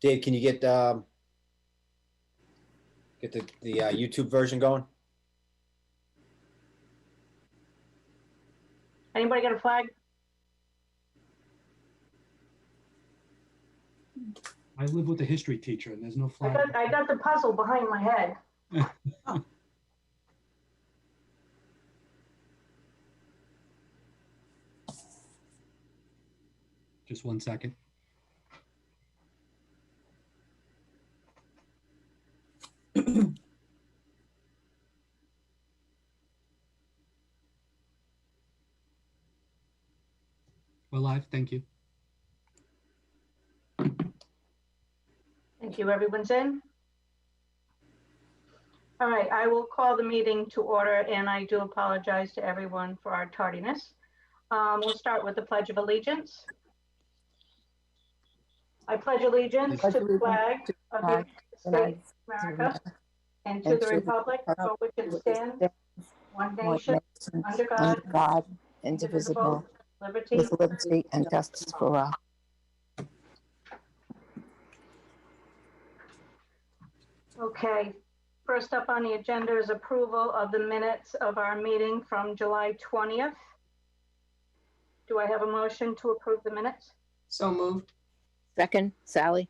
Dave, can you get the YouTube version going? Anybody got a flag? I live with a history teacher, and there's no flag. I got the puzzle behind my head. Just 1 second. We're live. Thank you. Thank you. Everyone's in? All right, I will call the meeting to order, and I do apologize to everyone for our tardiness. We'll start with the Pledge of Allegiance. I pledge allegiance to the flag of the United States of America and to the republic for which it stands, one nation, under God, indivisible, with liberty and justice for all. Okay, first up on the agenda is approval of the minutes of our meeting from July 20th. Do I have a motion to approve the minutes? So moved. Second, Sally.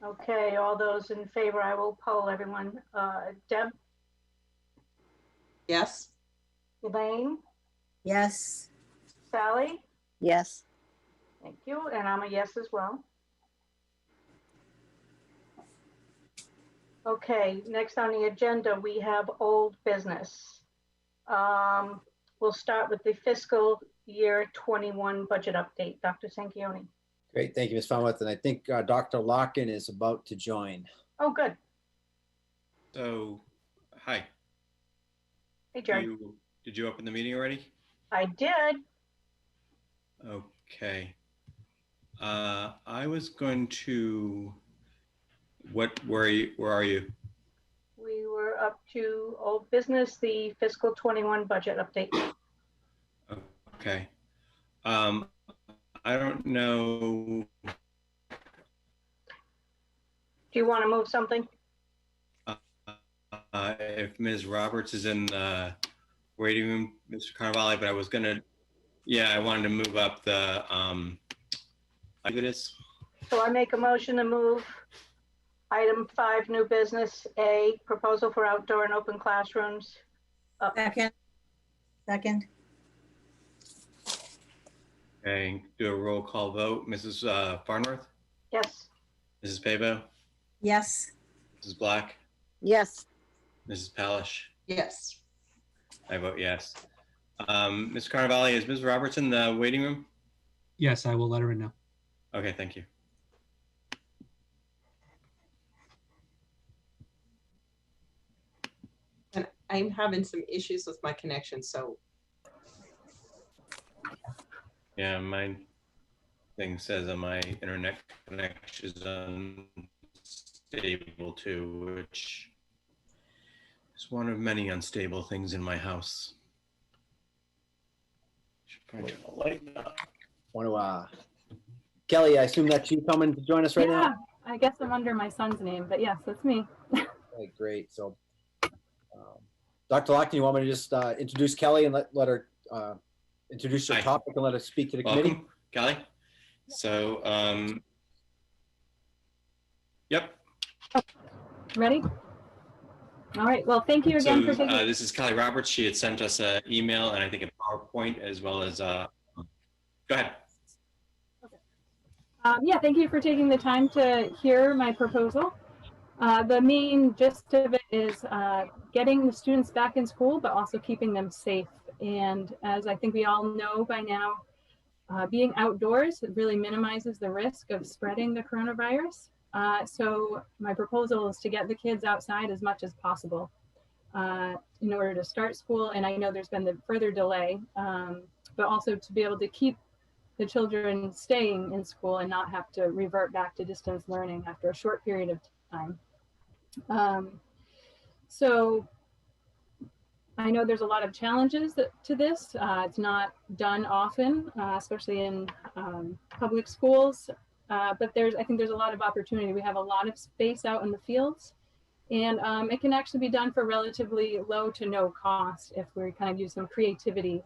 Okay, all those in favor, I will poll everyone. Deb, Yes. Elaine, Yes. Sally? Yes. Thank you, and I'm a yes as well. Okay, next on the agenda, we have old business. We'll start with the fiscal year 21 budget update. Dr. Sanquioni. Great, thank you, Ms. Fonworth. And I think Dr. Larkin is about to join. Oh, good. So, hi. Hey, Jerry. Did you open the meeting already? I did. Okay. I was going to, where are you? We were up to old business, the fiscal 21 budget update. Okay. I don't know. Do you want to move something? If Ms. Roberts is in the waiting room, Mr. Carnevale, but I was gonna, yeah, I wanted to move up the, So I make a motion to move item 5, new business, A, proposal for outdoor and open classrooms. Up. Second. Okay, do a roll call vote. Mrs. Farnworth, Yes. Mrs. Pavo, Yes. Mrs. Black, Yes. Mrs. Palish. Yes. I vote yes. Mr. Carnevale, is Ms. Roberts in the waiting room? Yes, I will let her in now. Okay, thank you. And I'm having some issues with my connection, so. Yeah, my thing says that my internet connection is unstable too, which is one of many unstable things in my house. Should probably turn the light on. Kelly, I assume that's you coming to join us right now? Yeah, I guess I'm under my son's name, but yes, that's me. Okay, great. So, Dr. Larkin, you want me to just introduce Kelly and let her introduce the Hi. topic and let us speak to the Welcome, committee? Kelly. So, yep. Ready? All right. Well, thank you again for taking. This is Kelly Roberts. She had sent us an email and I think a PowerPoint as well as, go ahead. Yeah, thank you for taking the time to hear my proposal. The main gist of it is getting the students back in school, but also keeping them safe. And as I think we all know by now, being outdoors really minimizes the risk of spreading the coronavirus. So my proposal is to get the kids outside as much as possible in order to start school. And I know there's been the further delay, but also to be able to keep the children staying in school and not have to revert back to distance learning after a short period of time. So I know there's a lot of challenges to this. It's not done often, especially in public schools. but I think there's a lot of opportunity. We have a lot of space out in the fields, and it can actually be done for relatively low to no cost if we kind of use some creativity.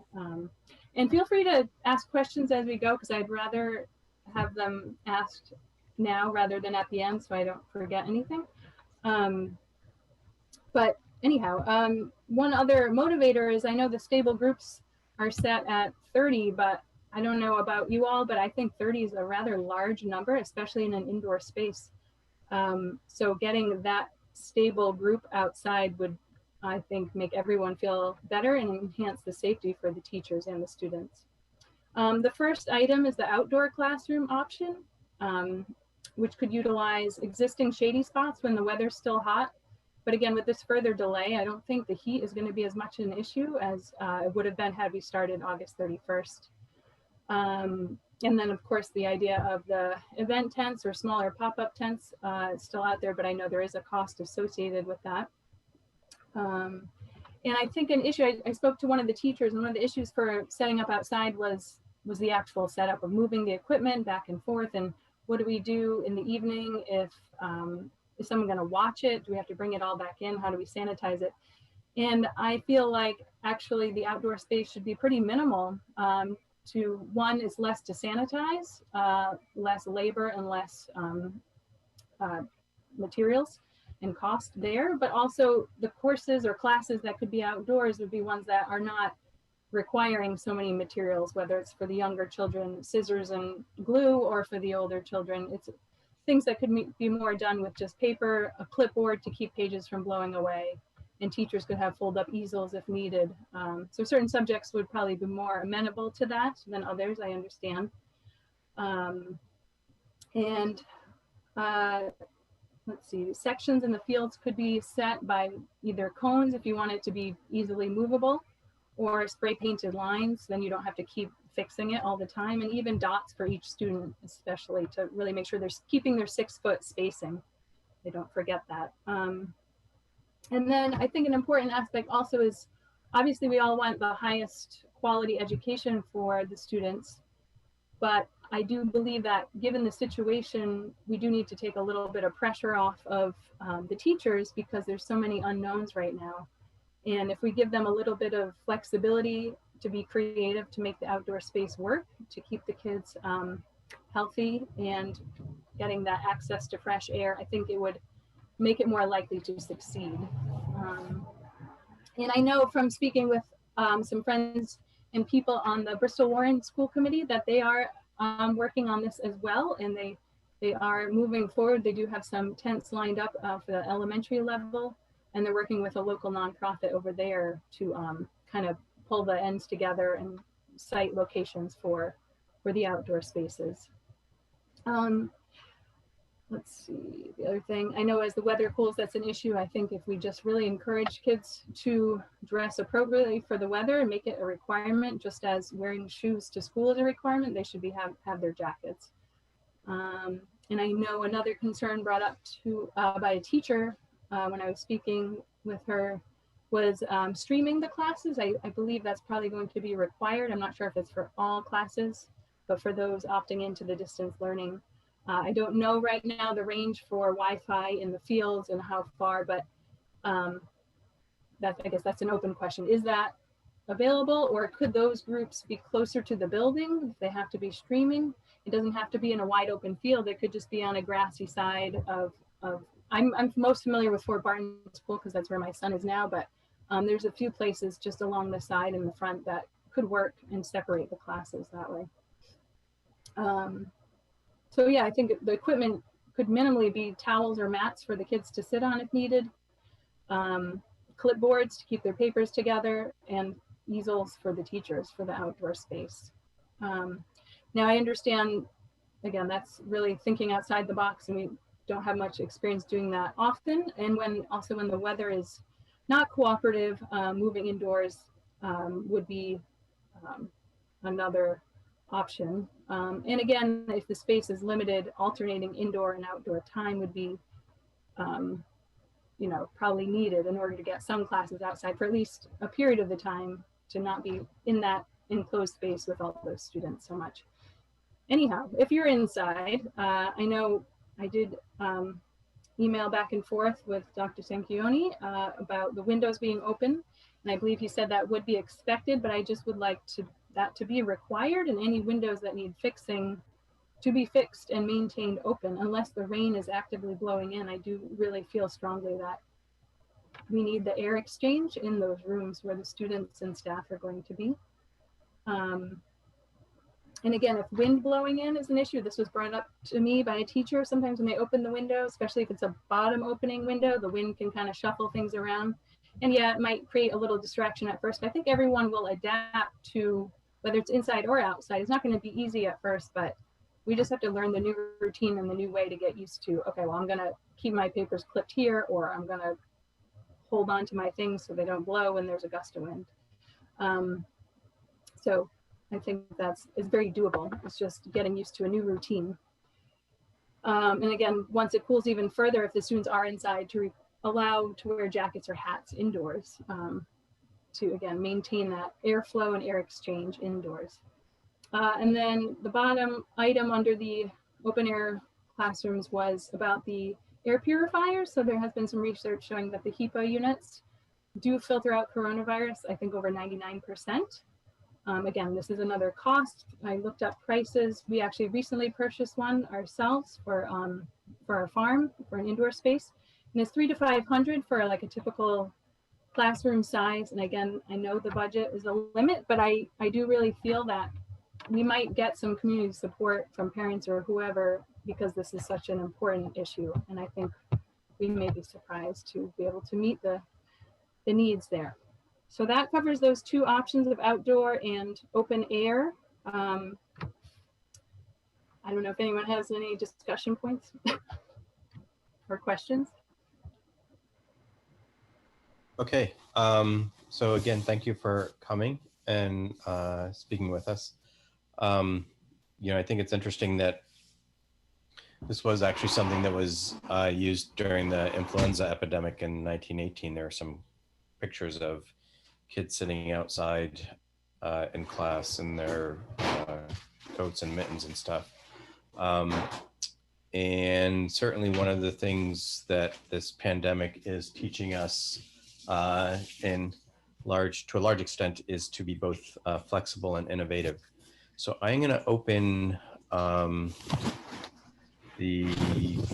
And feel free to ask questions as we go, because I'd rather have them asked now rather than at the end, so I don't forget anything. But anyhow, one other motivator is I know the stable groups are set at 30, but I don't know about you all, but I think 30 is a rather large number, especially in an indoor space. So getting that stable group outside would, I think, make everyone feel better and enhance the safety for the teachers and the students. The first item is the outdoor classroom option, which could utilize existing shady spots when the weather's still hot. But again, with this further delay, I don't think the heat is going to be as much an issue as it would have been had we started August 31st. And then, of course, the idea of the event tents or smaller pop-up tents is still out there, but I know there is a cost associated with that. And I think an issue, I spoke to one of the teachers, and one of the issues for setting up outside was the actual setup of moving the equipment back and forth. And what do we do in the evening if is someone going to watch it? Do we have to bring it all back in? How do we sanitize it? And I feel like actually the outdoor space should be pretty minimal. One is less to sanitize, less labor and less materials and cost there, but also the courses or classes that could be outdoors would be ones that are not requiring so many materials, whether it's for the younger children, scissors and glue, or for the older children, it's things that could be more done with just paper, a clipboard to keep pages from blowing away, and teachers could have fold up easels if needed. So certain subjects would probably be more amenable to that than others, I understand. Let's see, sections in the fields could be set by either cones if you want it to be easily movable, or spray painted lines, then you don't have to keep fixing it all the time, and even dots for each student, especially to really make sure they're keeping their 6-foot spacing. They don't forget that. And then I think an important aspect also is, obviously we all want the highest quality education for the students, but I do believe that given the situation, we do need to take a little bit of pressure off of the teachers, because there's so many unknowns right now. And if we give them a little bit of flexibility to be creative, to make the outdoor space work, to keep the kids healthy and getting that access to fresh air, I think it would make it more likely to succeed. And I know from speaking with some friends and people on the Bristol Warren School Committee that they are working on this as well, and they are moving forward. They do have some tents lined up for the elementary level, and they're working with a local nonprofit over there to kind of pull the ends together and site locations for the outdoor spaces. Let's see, the other thing, I know as the weather cools, that's an issue. I think if we just really encourage kids to dress appropriately for the weather and make it a requirement, just as wearing shoes to school is a requirement, they should have their jackets. And I know another concern brought up by a teacher when I was speaking with her was streaming the classes. I believe that's probably going to be required. I'm not sure if it's for all classes, but for those opting into the distance learning. I don't know right now the range for Wi-Fi in the fields and how far, but I guess that's an open question. Is that available, or could those groups be closer to the building if they have to be streaming? It doesn't have to be in a wide open field. It could just be on a grassy side of I'm most familiar with Fort Barton School because that's where my son is now, but there's a few places just along the side and the front that could work and separate the classes that way. So yeah, I think the equipment could minimally be towels or mats for the kids to sit on if needed, clipboards to keep their papers together, and easels for the teachers for the outdoor space. Now I understand, again, that's really thinking outside the box, and we don't have much experience doing that often. And when the weather is not cooperative, moving indoors would be another option. And again, if the space is limited, alternating indoor and outdoor time would be, probably needed in order to get some classes outside for at least a period of the time, to not be in that enclosed space with all those students so much. anyhow, if you're inside, I know I did email back and forth with Dr. Sanchioni about the windows being open. And I believe he said that would be expected, but I just would like that to be required, and any windows that need fixing to be fixed and maintained open unless the rain is actively blowing in. I do really feel strongly that we need the air exchange in those rooms where the students and staff are going to be. And again, if wind blowing in is an issue, this was brought up to me by a teacher. Sometimes when they open the window, especially if it's a bottom opening window, the wind can kind of shuffle things around. And yeah, it might create a little distraction at first, but I think everyone will adapt to whether it's inside or outside. It's not going to be easy at first, but we just have to learn the new routine and the new way to get used to, okay, well, I'm going to keep my papers clipped here, or I'm going to hold on to my things so they don't blow when there's a gust of wind. So I think it's very doable. It's just getting used to a new routine. And again, once it cools even further, if the students are inside, to allow to wear jackets or hats indoors to, again, maintain that airflow and air exchange indoors. And then the bottom item under the open air classrooms was about the air purifiers. So there has been some research showing that the HEPA units do filter out coronavirus, I think over 99%. Again, this is another cost. I looked up prices. We actually recently purchased one ourselves for our farm, for an indoor space. And it's $300 to $500 for like a typical classroom size. And again, I know the budget is a limit, but I do really feel that we might get some community support from parents or whoever, because this is such an important issue. And I think we may be surprised to be able to meet the needs there. So that covers those two options of outdoor and open air. I don't know if anyone has any discussion points or questions. Okay, so again, thank you for coming and speaking with us. I think it's interesting that this was actually something that was used during the influenza epidemic in 1918. There are some pictures of kids sitting outside in class in their coats and mittens and stuff. And certainly one of the things that this pandemic is teaching us to a large extent is to be both flexible and innovative. So I'm going to open the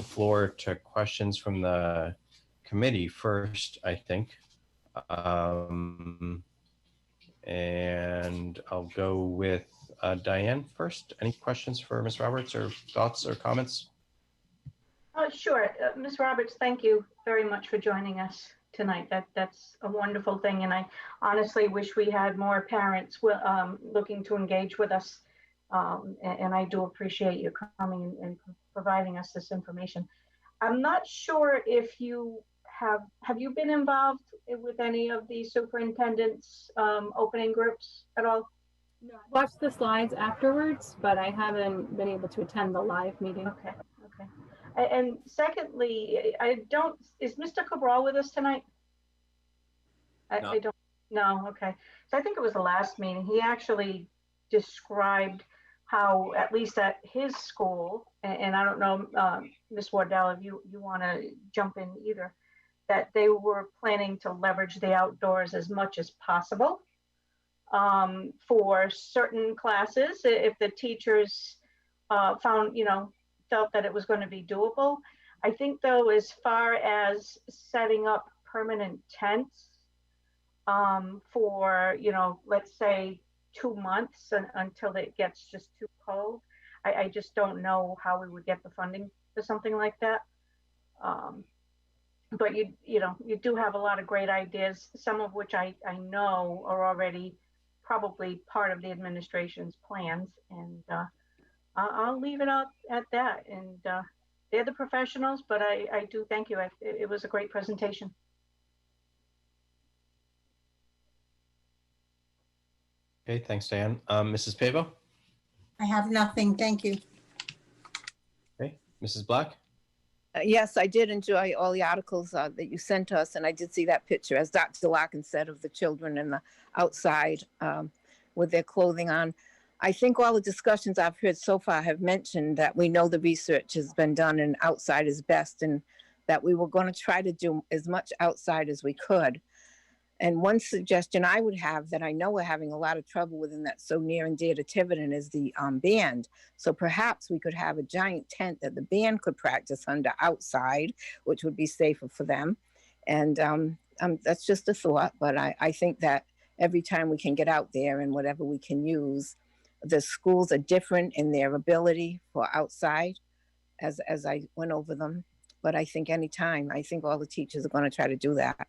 floor to questions from the committee first, I think. And I'll go with Diane first. Any questions for Ms. Roberts, or thoughts or comments? Sure. Ms. Roberts, thank you very much for joining us tonight. That's a wonderful thing. And I honestly wish we had more parents looking to engage with us. And I do appreciate you coming and providing us this information. I'm not sure if you have you been involved with any of the superintendent's opening groups at all? No, I watched the slides afterwards, but I haven't been able to attend the live meeting. Okay. And secondly, is Mr. Cabral with us tonight? No. I don't know. Okay. So I think it was the last meeting. He actually described how, at least at his school, and I don't know, Ms. Wardell, if you want to jump in either, that they were planning to leverage the outdoors as much as possible for certain classes, if the teachers felt that it was going to be doable. I think though, as far as setting up permanent tents for, let's say 2 months until it gets just too cold, I just don't know how we would get the funding for something like that. But you do have a lot of great ideas, some of which I know are already probably part of the administration's plans, and I'll leave it out at that. And they're the professionals, but I do thank you. It was a great presentation. Okay, thanks, Diane. Mrs. Pavo? I have nothing. Thank you. Okay, Mrs. Black? Yes, I did enjoy all the articles that you sent us, and I did see that picture, as Dr. Larkin said, of the children in the outside with their clothing on. I think all the discussions I've heard so far have mentioned that we know the research has been done and outside is best, and that we were going to try to do as much outside as we could. And one suggestion I would have that I know we're having a lot of trouble with, and that's so near and dear to Tiverton, is the band. So perhaps we could have a giant tent that the band could practice under outside, which would be safer for them. And that's just a thought, but I think that every time we can get out there and whatever we can use, the schools are different in their ability for outside, as I went over them. But I think anytime, I think all the teachers are going to try to do that.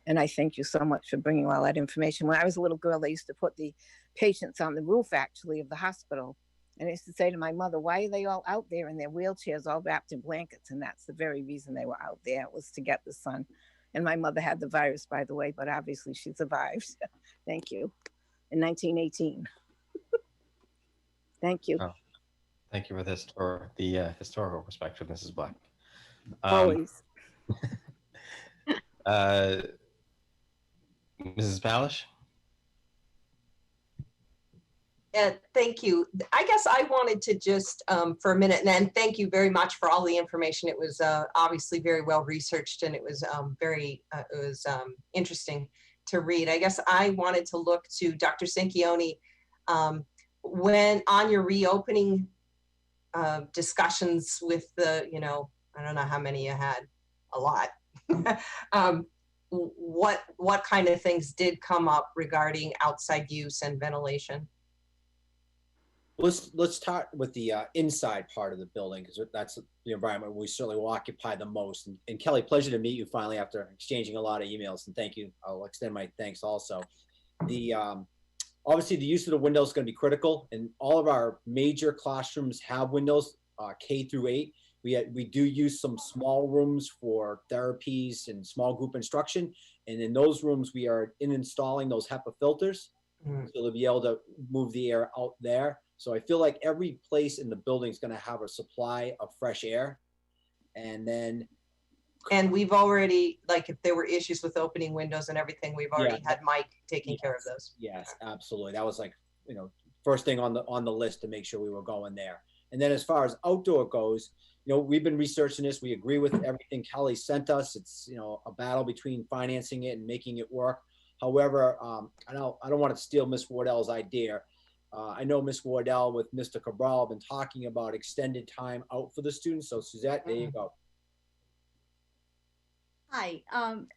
And I thank you so much for bringing all that information. When I was a little girl, they used to put the patients on the roof, actually, of the hospital. And I used to say to my mother, why are they all out there in their wheelchairs, all wrapped in blankets? And that's the very reason they were out there. It was to get the sun. And my mother had the virus, by the way, but obviously she survived. Thank you. In 1918. Thank you. Oh, thank you for this, or the historical perspective, Mrs. Black. Always. Mrs. Palish? Thank you. I guess I wanted to just for a minute, and thank you very much for all the information. It was obviously very well researched, and it was interesting to read. I guess I wanted to look to Dr. Sinchione when on your reopening discussions with the, I don't know how many you had, a lot. What kind of things did come up regarding outside use and ventilation? Let's start with the inside part of the building, because that's the environment we certainly will occupy the most. And Kelly, pleasure to meet you finally after exchanging a lot of emails, and thank you. I'll extend my thanks also. The obviously the use of the windows is going to be critical, and all of our major classrooms have windows, K through 8. We do use some small rooms for therapies and small group instruction, and in those rooms we are installing those HEPA filters, so they'll be able to move the air out there. So I feel like every place in the building is going to have a supply of fresh air. And then, and we've already, like, if there were issues with opening windows and everything, we've already had Mike taking care of those. Yes, absolutely. That was, like, first thing on the list to make sure we were going there. And then as far as outdoor goes, we've been researching this. We agree with everything Kelly sent us. It's, a battle between financing it and making it work. However, I don't want to steal Miss Wardell's idea. I know Miss Wardell with Mr. Cabral have been talking about extended time out for the students. So Suzette, there you go. Hi.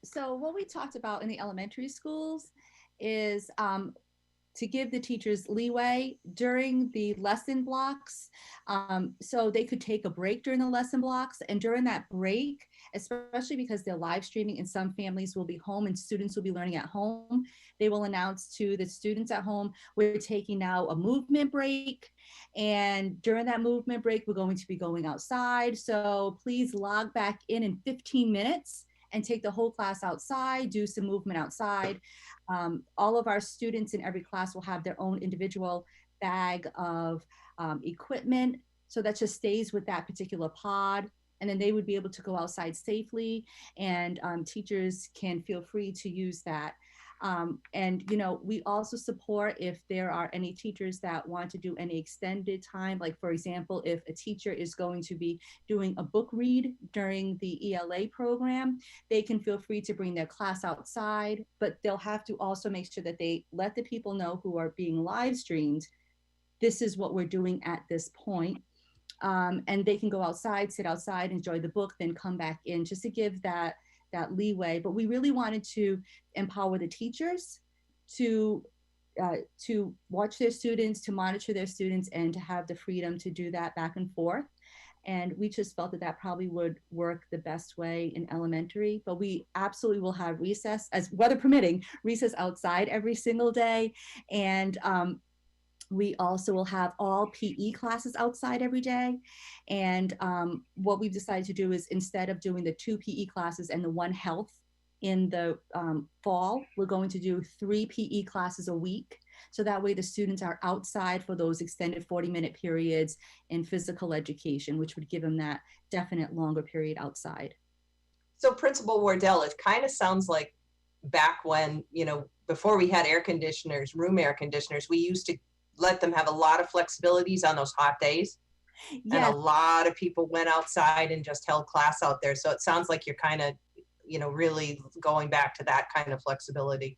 So what we talked about in the elementary schools is to give the teachers leeway during the lesson blocks. So they could take a break during the lesson blocks, and during that break, especially because they're live streaming and some families will be home and students will be learning at home, they will announce to the students at home, we're taking now a movement break. And during that movement break, we're going to be going outside. So please log back in 15 minutes and take the whole class outside, do some movement outside. All of our students in every class will have their own individual bag of equipment. So that just stays with that particular pod. And then they would be able to go outside safely, and teachers can feel free to use that. And, we also support if there are any teachers that want to do any extended time, like, for example, if a teacher is going to be doing a book read during the ELA program, they can feel free to bring their class outside, but they'll have to also make sure that they let the people know who are being live streamed, this is what we're doing at this point. And they can go outside, sit outside, enjoy the book, then come back in, just to give that leeway. But we really wanted to empower the teachers to watch their students, to monitor their students, and to have the freedom to do that back and forth. And we just felt that probably would work the best way in elementary. But we absolutely will have recess, as weather permitting, recess outside every single day. And we also will have all PE classes outside every day. And what we've decided to do is, instead of doing the 2 PE classes and the 1 health in the fall, we're going to do 3 PE classes a week. So that way the students are outside for those extended 40-minute periods in physical education, which would give them that definite longer period outside. So Principal Wardell, it kind of sounds like back when, before we had air conditioners, room air conditioners, we used to let them have a lot of flexibilities on those hot days. And Yes, a lot of people went outside and just held class out there. So it sounds like you're kind of, really going back to that kind of flexibility.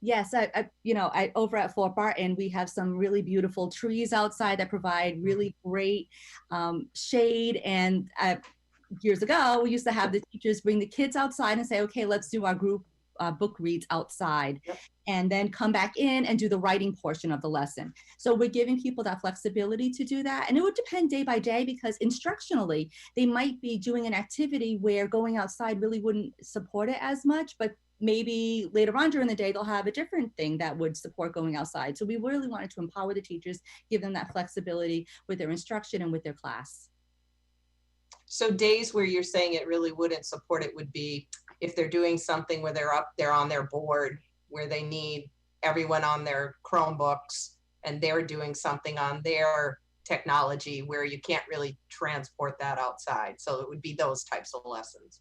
yes. I over at Fort Barton, we have some really beautiful trees outside that provide really great shade. And years ago, we used to have the teachers bring the kids outside and say, okay, let's do our group book reads outside. Yep. And then come back in and do the writing portion of the lesson. So we're giving people that flexibility to do that. And it would depend day by day, because instructionally, they might be doing an activity where going outside really wouldn't support it as much, but maybe later on during the day, they'll have a different thing that would support going outside. So we really wanted to empower the teachers, give them that flexibility with their instruction and with their class. So days where you're saying it really wouldn't support it would be if they're doing something where they're up there on their board, where they need everyone on their Chromebooks and they're doing something on their technology where you can't really transport that outside. So it would be those types of lessons.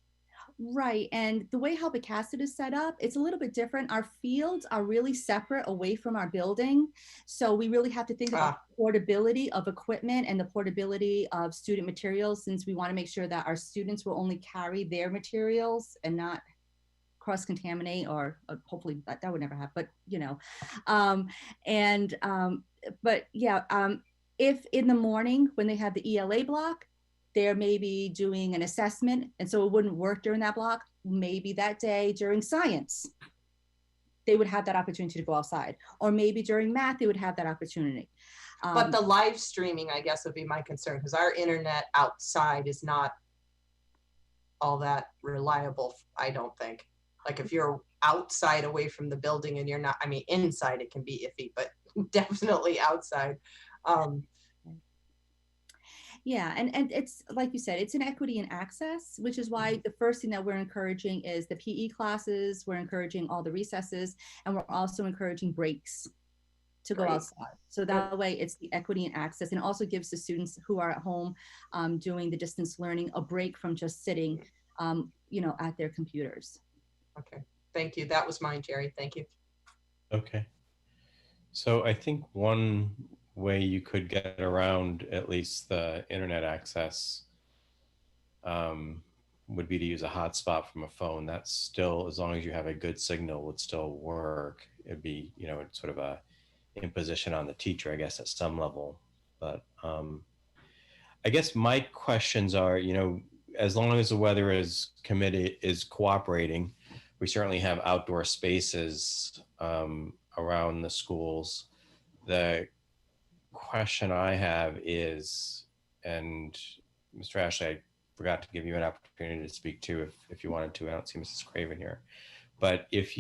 Right. And the way Halbacasset is set up, it's a little bit different. Our fields are really separate away from our building. So we really have to think about the portability of equipment and the portability of student materials, since we want to make sure that our students will only carry their materials and not cross-contaminate, or hopefully that would never happen, but if in the morning when they have the ELA block, they're maybe doing an assessment, and so it wouldn't work during that block, maybe that day during science, they would have that opportunity to go outside, or maybe during math, they would have that opportunity. But the live streaming, I guess, would be my concern, because our internet outside is not all that reliable, I don't think. Like if you're outside away from the building and you're not, I mean, inside it can be iffy, but definitely outside. Yeah, and it's like you said, it's an equity in access, which is why the first thing that we're encouraging is the PE classes, we're encouraging all the recesses, and we're also encouraging breaks to go outside. So that way it's the equity and access, and it also gives the students who are at home doing the distance learning a break from just sitting, at their computers. Okay, thank you. That was mine, Jerry. Thank you. Okay. So I think one way you could get around at least the internet access would be to use a hotspot from a phone. That's still, as long as you have a good signal, would still work. It'd be, it's sort of a imposition on the teacher, I guess, at some level. But I guess my questions are, as long as the weather is cooperating, we certainly have outdoor spaces around the schools. The question I have is, and Mr. Ashley, I forgot to give you an opportunity to speak to if you wanted to. I don't see Mrs. Craven here, but if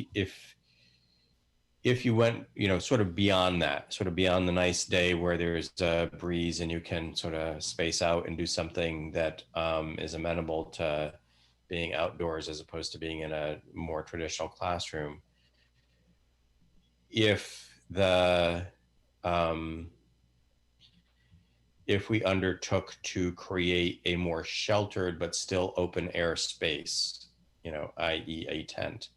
you went, sort of beyond that, sort of beyond the nice day where there's a breeze and you can sort of space out and do something that is amenable to being outdoors as opposed to being in a more traditional classroom. If we undertook to create a more sheltered but still open air space, i.e. a tent,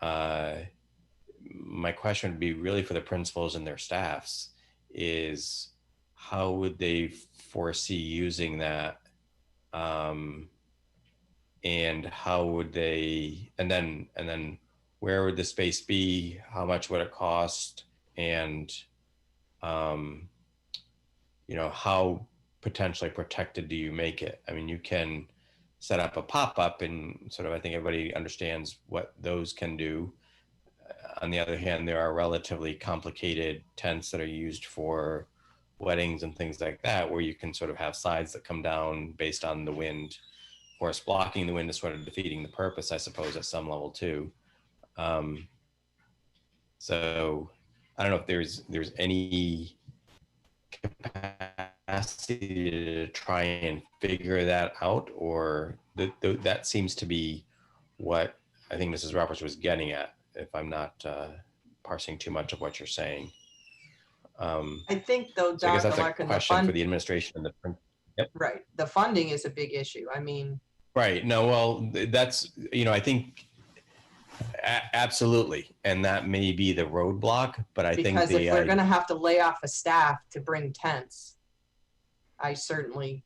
my question would be really for the principals and their staffs is how would they foresee using that? And how would they, and then where would the space be? How much would it cost? And, how potentially protected do you make it? I mean, you can set up a pop-up and sort of, I think everybody understands what those can do. On the other hand, there are relatively complicated tents that are used for weddings and things like that, where you can sort of have sides that come down based on the wind. Of course, blocking the wind is sort of defeating the purpose, I suppose, at some level too. So I don't know if there's any capacity to try and figure that out, or that seems to be what I think Mrs. Roberts was getting at, if I'm not parsing too much of what you're saying. I think though, so I guess Dr. that's a Larkin, question for the administration and the yep. Right. The funding is a big issue. I mean. Right. No, well, that's, I think Absolutely. And that may be the roadblock, but I think Because if we're the, gonna have to lay off a staff to bring tents, I certainly,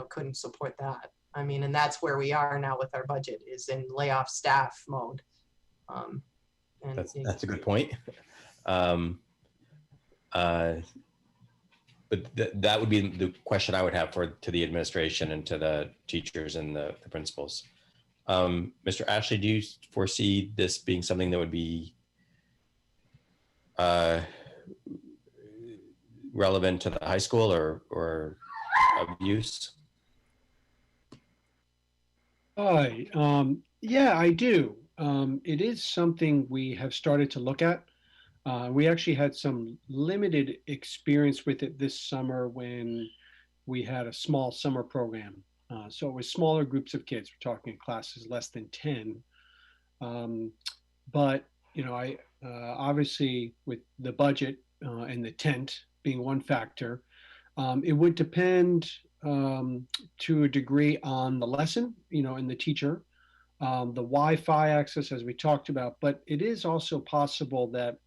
couldn't support that. I mean, and that's where we are now with our budget, is in layoff staff mode. And that's a good point. But that would be the question I would have to the administration and to the teachers and the principals. Mr. Ashley, do you foresee this being something that would be relevant to the high school or of use? Hi. Yeah, I do. It is something we have started to look at. We actually had some limited experience with it this summer when we had a small summer program. So it was smaller groups of kids. We're talking classes less than 10. But, I obviously with the budget and the tent being one factor, it would depend to a degree on the lesson, and the teacher, the Wi-Fi access as we talked about, but it is also possible that,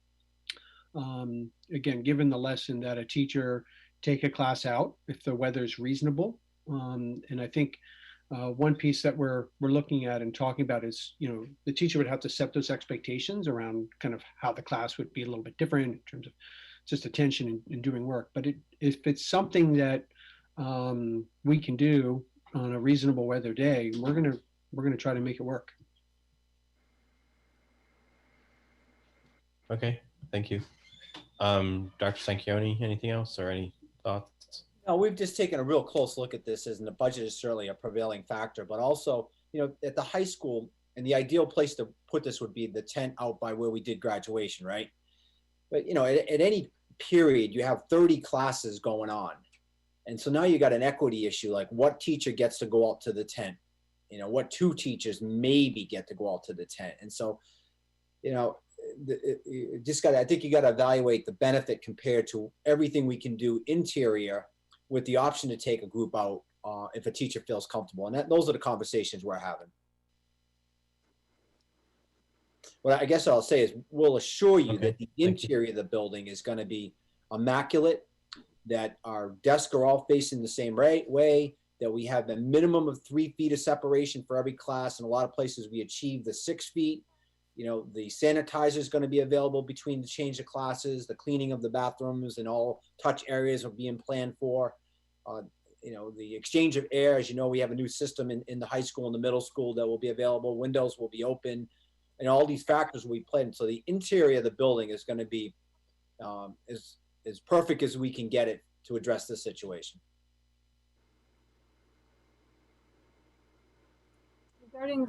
again, given the lesson, that a teacher take a class out if the weather is reasonable. And I think one piece that we're looking at and talking about is, the teacher would have to set those expectations around kind of how the class would be a little bit different in terms of just attention and doing work. But if it's something that we can do on a reasonable weather day, we're gonna try to make it work. Okay, thank you. Dr. Sanchioni, anything else or any thoughts? No, we've just taken a real close look at this, and the budget is certainly a prevailing factor, but also, at the high school, and the ideal place to put this would be the tent out by where we did graduation, right? But, at any period, you have 30 classes going on. And so now you got an equity issue, like what teacher gets to go out to the tent? What two teachers maybe get to go out to the tent? And so, I think you got to evaluate the benefit compared to everything we can do interior with the option to take a group out if a teacher feels comfortable. And those are the conversations we're having. What I guess I'll say is we'll assure you that the interior of the building is going to be immaculate, that our desks are all facing the same way, that we have a minimum of 3 feet of separation for every class. In a lot of places, we achieve the 6 feet. The sanitizer is going to be available between the change of classes, the cleaning of the bathrooms and all touch areas are being planned for. The exchange of air, as we have a new system in the high school and the middle school that will be available. Windows will be open, and all these factors will be planned. So the interior of the building is going to be as perfect as we can get it to address this situation. Regarding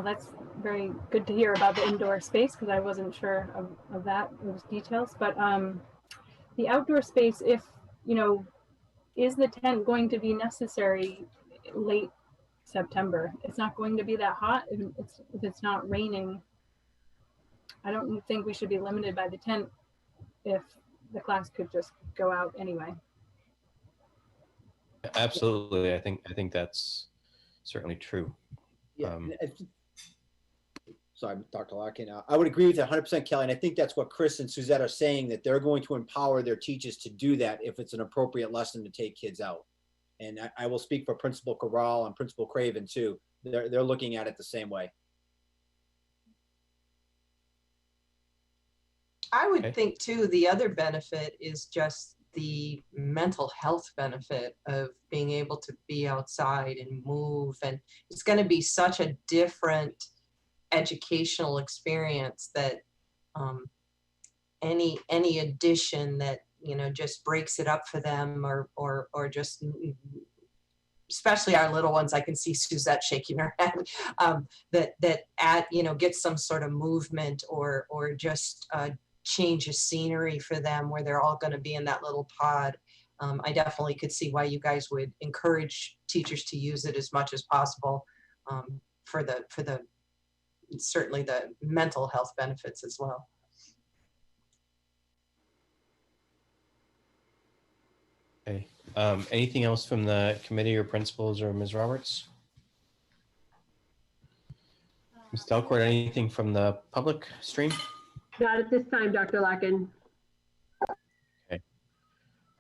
that's very good to hear about the indoor space, because I wasn't sure of those details. But the outdoor space, if, is the tent going to be necessary late September? It's not going to be that hot. If it's not raining, I don't think we should be limited by the tent if the class could just go out anyway. Absolutely. I think that's certainly true. Yeah. Sorry, Dr. Larkin. I would agree with you 100%, Kelly. And I think that's what Chris and Suzette are saying, that they're going to empower their teachers to do that if it's an appropriate lesson to take kids out. And I will speak for Principal Corral and Principal Craven too. They're looking at it the same way. I would think too, the other benefit is just the mental health benefit of being able to be outside and move. And it's going to be such a different educational experience that any addition that, just breaks it up for them or just, especially our little ones, I can see Suzette shaking her head, that add, get some sort of movement or just change of scenery for them where they're all going to be in that little pod. I definitely could see why you guys would encourage teachers to use it as much as possible for the certainly the mental health benefits as well. Okay. Anything else from the committee or principals or Ms. Roberts? Ms. Delcourt, anything from the public stream? Not at this time, Dr. Larkin. Okay. All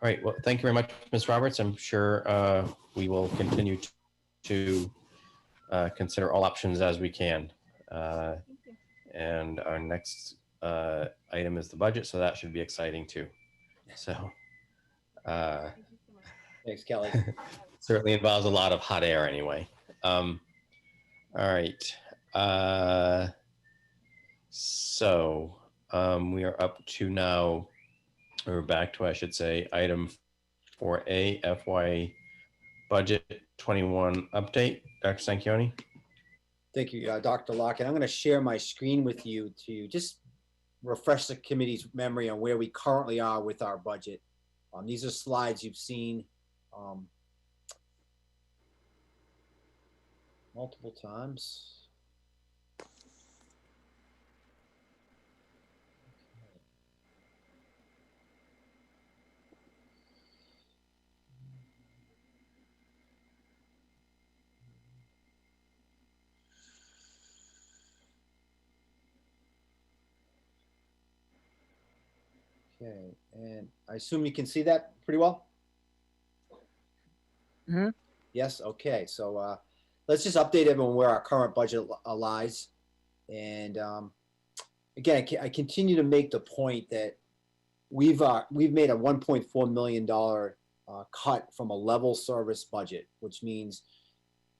right. Well, thank you very much, Ms. Roberts. I'm sure we will continue to consider all options as we can. And our next item is the budget, so that should be exciting too. So Thanks, Kelly. certainly involves a lot of hot air anyway. All right. So we are up to now, or back to, I should say, item 4A, FY Budget 21 update. Dr. Sanchioni? Thank you, Dr. Lockett. I'm going to share my screen with you to just refresh the committee's memory on where we currently are with our budget. These are slides you've seen multiple times. Okay, and I assume you can see that pretty well? Mm-hmm. Yes, okay. So let's just update everyone where our current budget lies. And again, I continue to make the point that we've made a $1.4 million cut from a level service budget, which means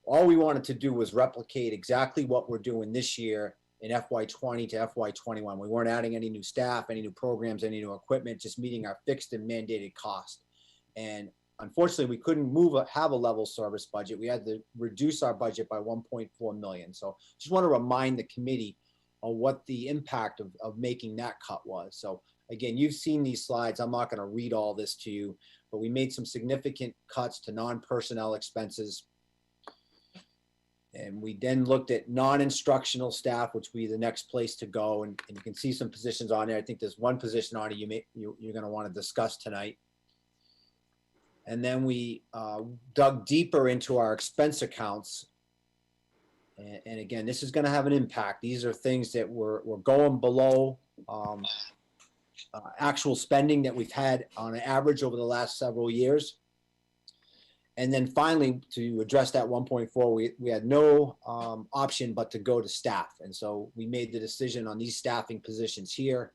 all we wanted to do was replicate exactly what we're doing this year in FY20 to FY21. We weren't adding any new staff, any new programs, any new equipment, just meeting our fixed and mandated cost. And unfortunately, we couldn't have a level service budget. We had to reduce our budget by 1.4 million. So just want to remind the committee of what the impact of making that cut was. So again, you've seen these slides. I'm not going to read all this to you, but we made some significant cuts to non-personnel expenses. And we then looked at non-instructional staff, which would be the next place to go. And you can see some positions on there. I think there's one position on it you're going to want to discuss tonight. And then we dug deeper into our expense accounts. And again, this is going to have an impact. These are things that we're going below actual spending that we've had on an average over the last several years. And then finally, to address that 1.4, we had no option but to go to staff. And so we made the decision on these staffing positions here,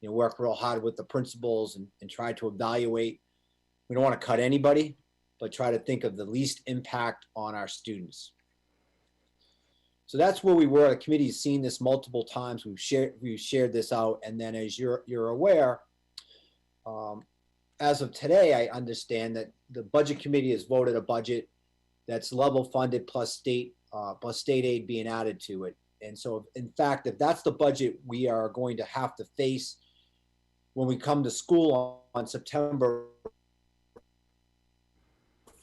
work real hard with the principals and try to evaluate. We don't want to cut anybody, but try to think of the least impact on our students. So that's where we were. The committee has seen this multiple times. We've shared this out. And then as you're aware, as of today, I understand that the budget committee has voted a budget that's level funded plus state aid being added to it. And so in fact, if that's the budget we are going to have to face when we come to school on September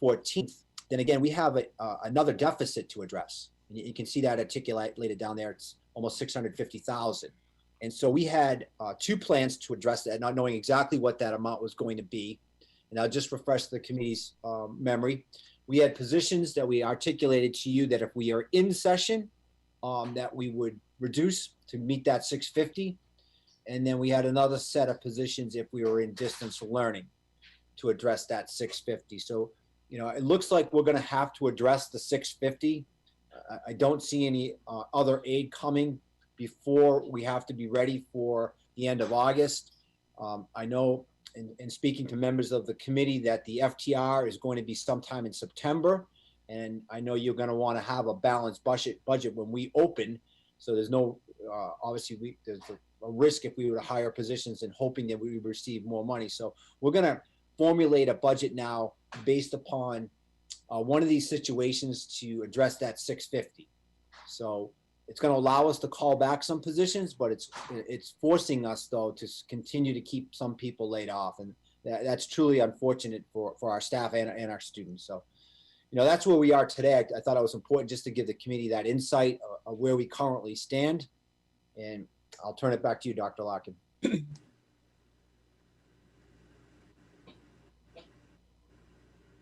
14th, then again, we have another deficit to address. And you can see that articulated down there. It's almost 650,000. And so we had two plans to address that, not knowing exactly what that amount was going to be. And I'll just refresh the committee's memory. We had positions that we articulated to you that if we are in session, that we would reduce to meet that 650. And then we had another set of positions if we were in distance learning to address that 650. So, it looks like we're going to have to address the 650. I don't see any other aid coming before we have to be ready for the end of August. I know in speaking to members of the committee that the FTR is going to be sometime in September. And I know you're going to want to have a balanced budget when we open. So there's no, obviously there's a risk if we were to hire positions and hoping that we would receive more money. So we're going to formulate a budget now based upon one of these situations to address that 650. So it's going to allow us to call back some positions, but it's forcing us though to continue to keep some people laid off, and that's truly unfortunate for our staff and our students. So, that's where we are today. I thought it was important just to give the committee that insight of where we currently stand, and I'll turn it back to you, Dr. Larkin.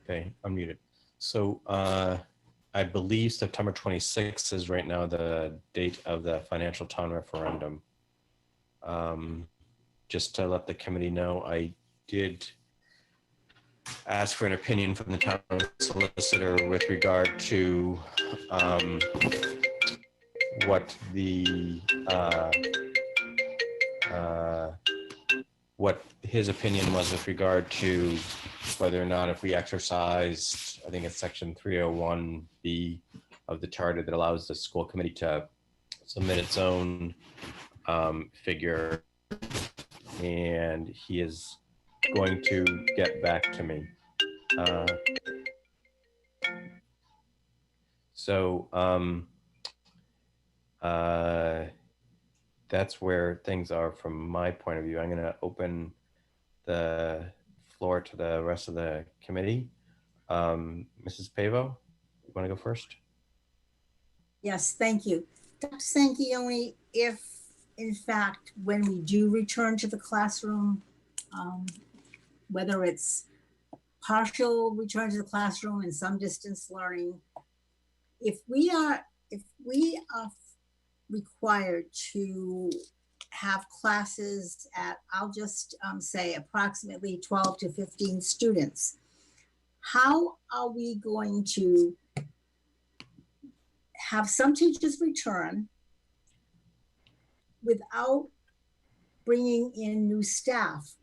Okay, unmuted. So I believe September 26th is right now the date of the financial town referendum. Just to let the committee know, I did ask for an opinion from the town solicitor with regard to what what his opinion was with regard to whether or not if we exercised, I think it's section 301B of the charter that allows the school committee to submit its own figure, and he is going to get back to me. That's where things are from my point of view. I'm going to open the floor to the rest of the committee. Mrs. Pavo, you want to go first? Yes, thank you. Dr. Sanquioni, if in fact, when we do return to the classroom, whether it's partial return to the classroom and some distance learning, if we are required to have classes at, I'll just say approximately 12 to 15 students, how are we going to have some teachers return without bringing in new staff?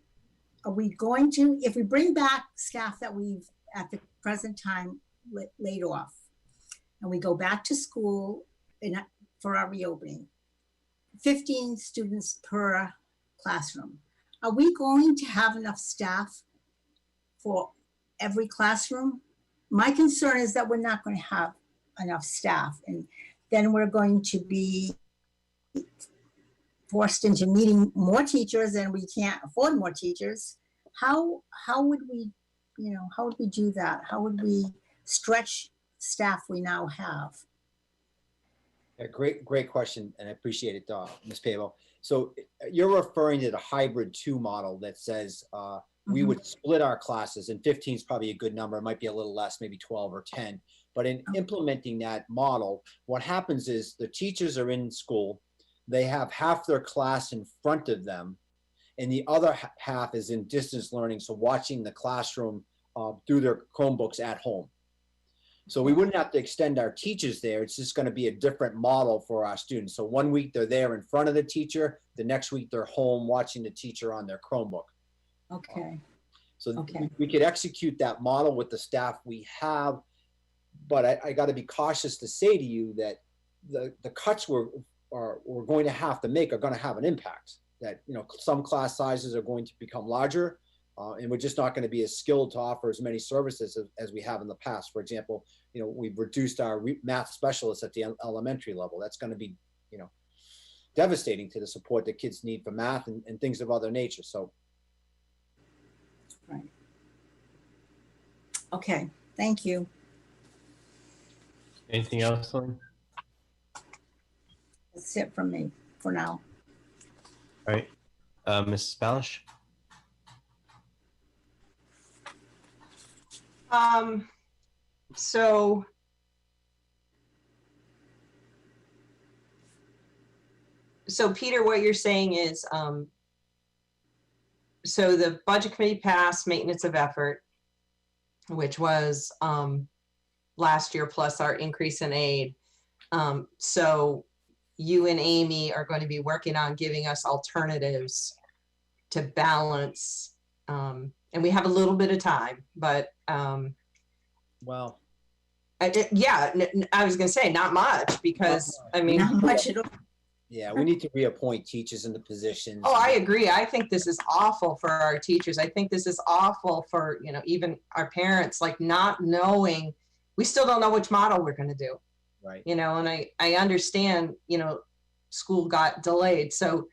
Are we going to, if we bring back staff that we've at the present time laid off, and we go back to school for our reopening, 15 students per classroom, are we going to have enough staff for every classroom? My concern is that we're not going to have enough staff, and then we're going to be forced into needing more teachers, and we can't afford more teachers. How would we, how would we do that? How would we stretch staff we now have? Yeah, great question, and I appreciate it, Ms. Pavo. So you're referring to the hybrid 2 model that says we would split our classes, and 15 is probably a good number. It might be a little less, maybe 12 or 10. But in implementing that model, what happens is the teachers are in school, they have half their class in front of them, and the other half is in distance learning, so watching the classroom through their Chromebooks at home. So we wouldn't have to extend our teachers there. It's just going to be a different model for our students. So one week they're there in front of the teacher, the next week they're home watching the teacher on their Chromebook. Okay. We could execute that model with the staff we have, but I got to be cautious to say to you that the cuts we're going to have to make are going to have an impact. That some class sizes are going to become larger, and we're just not going to be as skilled to offer as many services as we have in the past. For example, we've reduced our math specialists at the elementary level. That's going to be devastating to the support that kids need for math and things of other nature. So. Right. Okay, thank you. Anything else, Lynn? That's it from me for now. All right, Mrs. Balish? So Peter, what you're saying is, so the budget committee passed maintenance of effort, which was last year plus our increase in aid. So you and Amy are going to be working on giving us alternatives to balance. And we have a little bit of time, but well, yeah, I was going to say not much, because I mean, Not much at all. Yeah, we need to reappoint teachers in the positions. Oh, I agree. I think this is awful for our teachers. I think this is awful for, even our parents, like not knowing, we still don't know which model we're going to do. Right. And I understand, school got delayed. So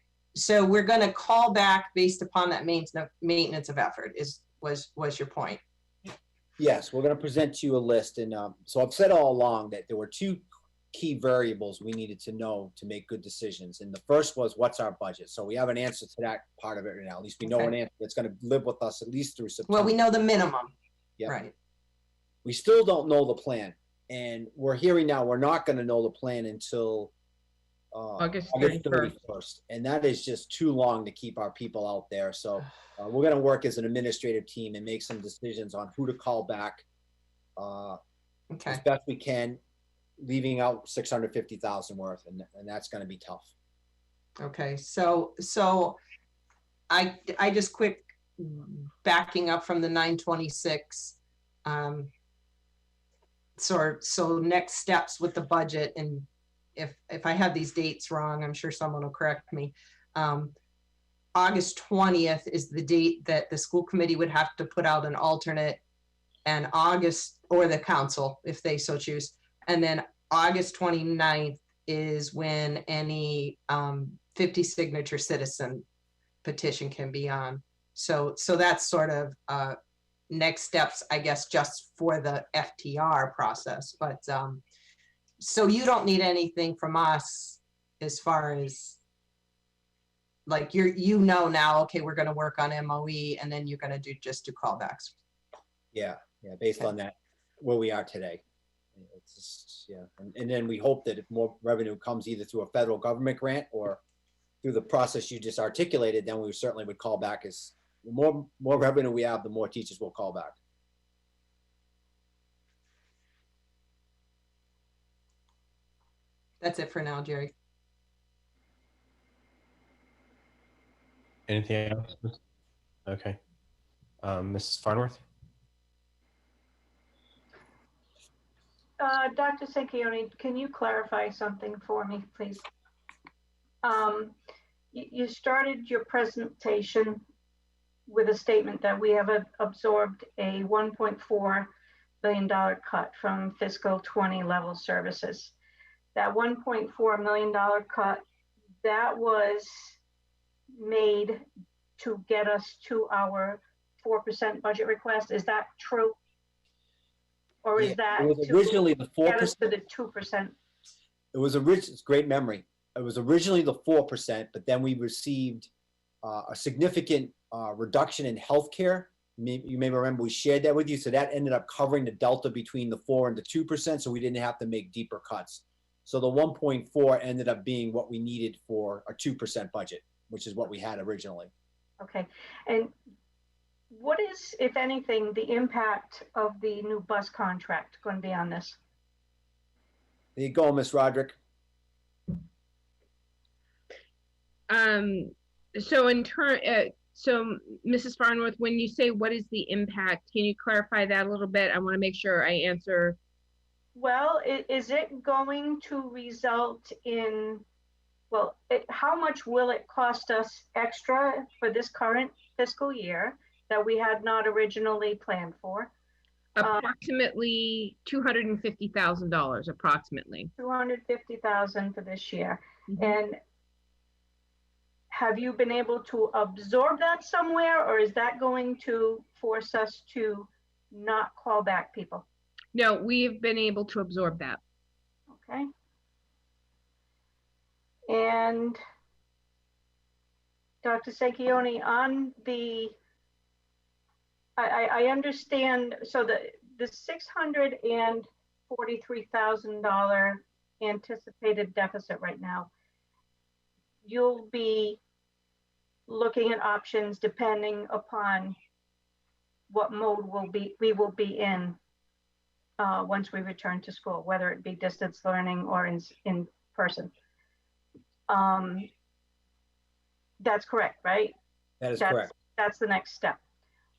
we're going to call back based upon that maintenance of effort was your point. Yes, we're going to present to you a list. And so I've said all along that there were 2 key variables we needed to know to make good decisions. And the first was, what's our budget? So we have an answer to that part of it right now. At least we know an answer that's going to live with us at least through September. Well, we know the minimum. Yep. Right. We still don't know the plan. And we're hearing now, we're not gonna know the plan until August August 31st. 31st. And that is just too long to keep our people out there. So we're gonna work as an administrative team and make some decisions on who to call back as Okay, best we can, leaving out 650,000 worth, and that's gonna be tough. okay, so I just quick backing up from the 926. So next steps with the budget, and if I have these dates wrong, I'm sure someone will correct me. August 20th is the date that the school committee would have to put out an alternate, and August, or the council, if they so choose. And then August 29th is when any 50 signature citizen petition can be on. So that's sort of next steps, I guess, just for the FTR process. But so you don't need anything from us as far as, like, you know now, okay, we're going to work on MOE, and then you're going to just do callbacks. Yeah, based on that, where we are today. It's just, yeah, and then we hope that if more revenue comes either through a federal government grant or through the process you just articulated, then we certainly would call back. As the more revenue we have, the more teachers will call back. That's it for now, Jerry. Anything else? Okay. Mrs. Farnworth? Dr. Sanquioni, can you clarify something for me, please? You started your presentation with a statement that we have absorbed a $1.4 billion cut from fiscal 20 level services. That $1.4 million cut, that was made to get us to our 4% budget request. Is that true? Or is that it was originally the 4%? Get us to the 2%? It was it's great memory. It was originally the 4%, but then we received a significant reduction in healthcare. You may remember we shared that with you. So that ended up covering the delta between the 4 and the 2%. So we didn't have to make deeper cuts. So the 1.4 ended up being what we needed for a 2% budget, which is what we had originally. Okay. And what is, if anything, the impact of the new bus contract going to be on this? There you go, Ms. Roderick. So so Mrs. Farnworth, when you say what is the impact, can you clarify that a little bit? I want to make sure I answer. Well, is it going to result in, well, how much will it cost us extra for this current fiscal year that we had not originally planned for? Approximately $250,000, approximately. $250,000 for this year. Mm-hmm. And have you been able to absorb that somewhere, or is that going to force us to not call back people? No, we've been able to absorb that. Okay. And Dr. Sanquioni, on the, I understand, so the $643,000 anticipated deficit right now, you'll be looking at options depending upon what mode we will be in once we return to school, whether it be distance learning or in person. That's correct, right? That is correct. That's the next step.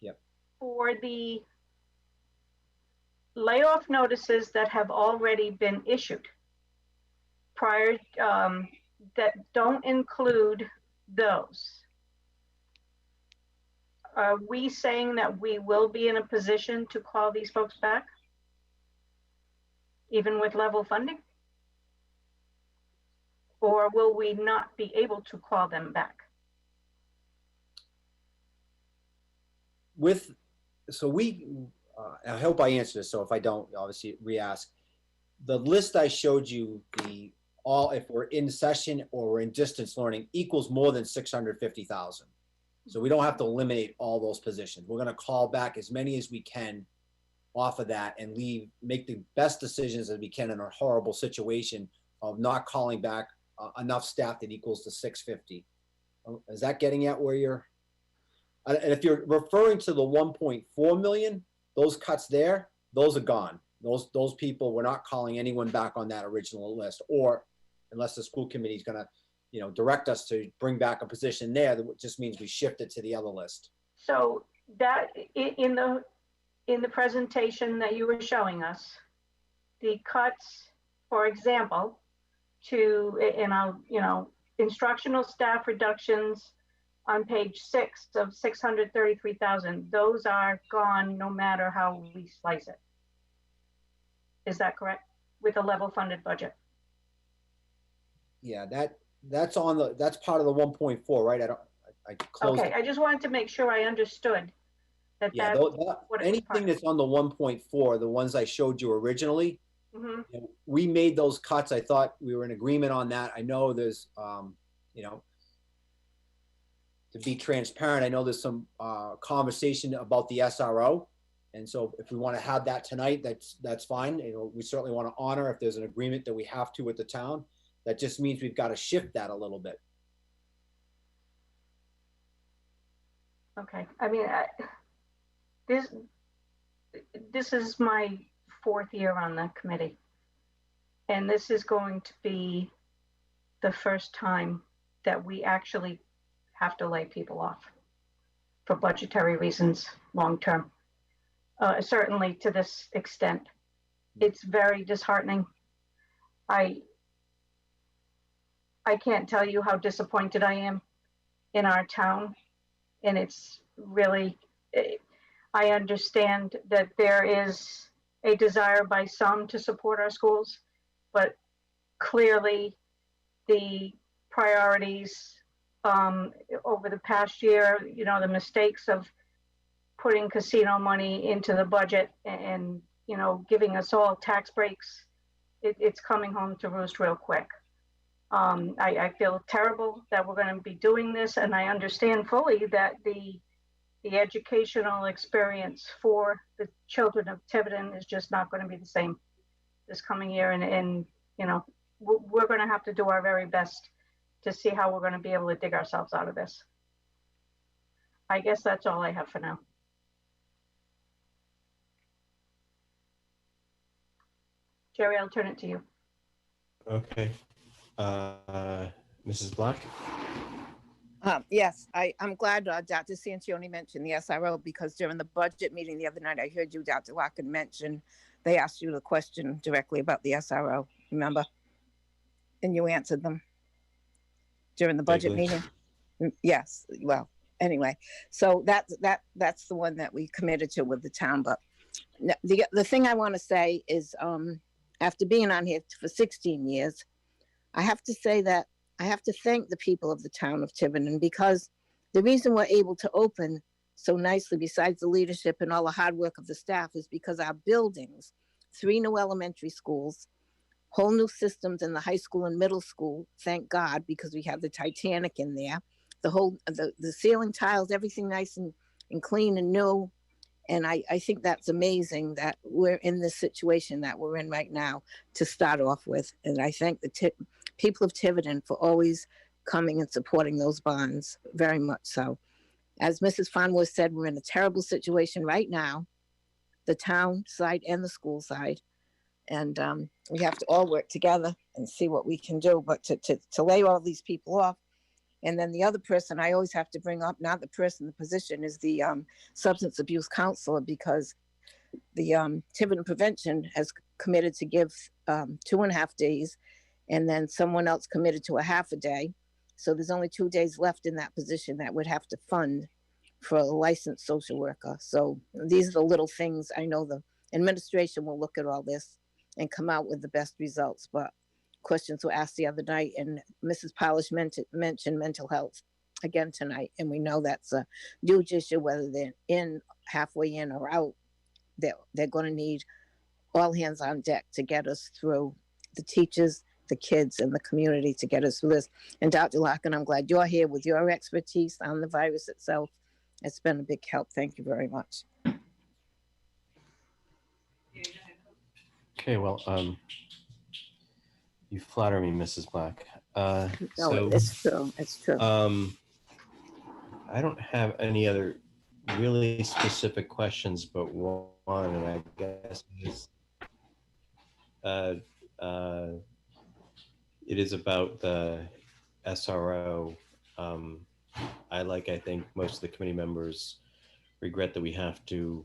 Yep. For the layoff notices that have already been issued prior, that don't include those, are we saying that we will be in a position to call these folks back, even with level funding? Or will we not be able to call them back? I hope I answered this, so if I don't, obviously re-ask. The list I showed you, if we're in session or we're in distance learning, equals more than 650,000. So we don't have to eliminate all those positions. We're going to call back as many as we can off of that and make the best decisions that we can in a horrible situation of not calling back enough staff that equals to 650. Is that getting at where you're? And if you're referring to the 1.4 million, those cuts there, those are gone. Those people, we're not calling anyone back on that original list, or unless the school committee is going to, direct us to bring back a position there, that just means we shift it to the other list. So that in the presentation that you were showing us, the cuts, for example, instructional staff reductions on page 6 of 633,000, those are gone no matter how we slice it. Is that correct? With a level funded budget? Yeah, that's part of the 1.4, right? I closed. Okay, I just wanted to make sure I understood that. Yeah, anything that's on the 1.4, the ones I showed you originally, we made those cuts. I thought we were in agreement on that. I know there's, to be transparent, I know there's some conversation about the SRO. And so if we want to have that tonight, that's fine. We certainly want to honor if there's an agreement that we have to with the town. That just means we've got to shift that a little bit. Okay, I mean, this is my 4th year on the committee. And this is going to be the first time that we actually have to lay people off for budgetary reasons long-term. Certainly to this extent. It's very disheartening. I can't tell you how disappointed I am in our town. And it's really, I understand that there is a desire by some to support our schools, but clearly the priorities over the past year, the mistakes of putting casino money into the budget and giving us all tax breaks, it's coming home to roost real quick. I feel terrible that we're going to be doing this, and I understand fully that the educational experience for the children of Tiverton is just not going to be the same this coming year, and we're going to have to do our very best to see how we're going to be able to dig ourselves out of this. I guess that's all I have for now. Jerry, I'll turn it to you. Okay. Mrs. Black? Yes, I'm glad Dr. Sanchioni mentioned the SRO, because during the budget meeting the other night, I heard you, Dr. Locken, mention, they asked you the question directly about the SRO, remember? And you answered them during the budget meeting. Yes, well, anyway, so that's the one that we committed to with the town. But the thing I want to say is, after being on here for 16 years, I have to say that I have to thank the people of the town of Tiverton, because the reason we're able to open so nicely, besides the leadership and all the hard work of the staff, is because our buildings, 3 new elementary schools, whole new systems in the high school and middle school, thank God, because we have the Titanic in there, the ceiling tiles, everything nice and clean and new. And I think that's amazing that we're in this situation that we're in right now to start off with. And I thank the people of Tiverton for always coming and supporting those bonds, very much so. As Mrs. Farnworth said, we're in a terrible situation right now, the town side and the school side. And we have to all work together and see what we can do. But to lay all these people off, and then the other person I always have to bring up, not the person, the position, is the substance abuse counselor, because the Tiverton Prevention has committed to give 2.5 days, and then someone else committed to a half a day. So there's only 2 days left in that position that would have to fund for a licensed social worker. So these are the little things. I know the administration will look at all this and come out with the best results, but questions were asked the other night, and Mrs. Polish mentioned mental health again tonight, and we know that's a huge issue, whether they're halfway in or out. They're going to need all hands on deck to get us through, the teachers, the kids, and the community, to get us through this. And Dr. Larkin, I'm glad you're here with your expertise on the virus itself. It's been a big help. Thank you very much. Okay, well, you flatter me, Mrs. Black. No, So, it's true. It's true. I don't have any other really specific questions, but one, and I guess it is about the SRO. I think most of the committee members regret that we have to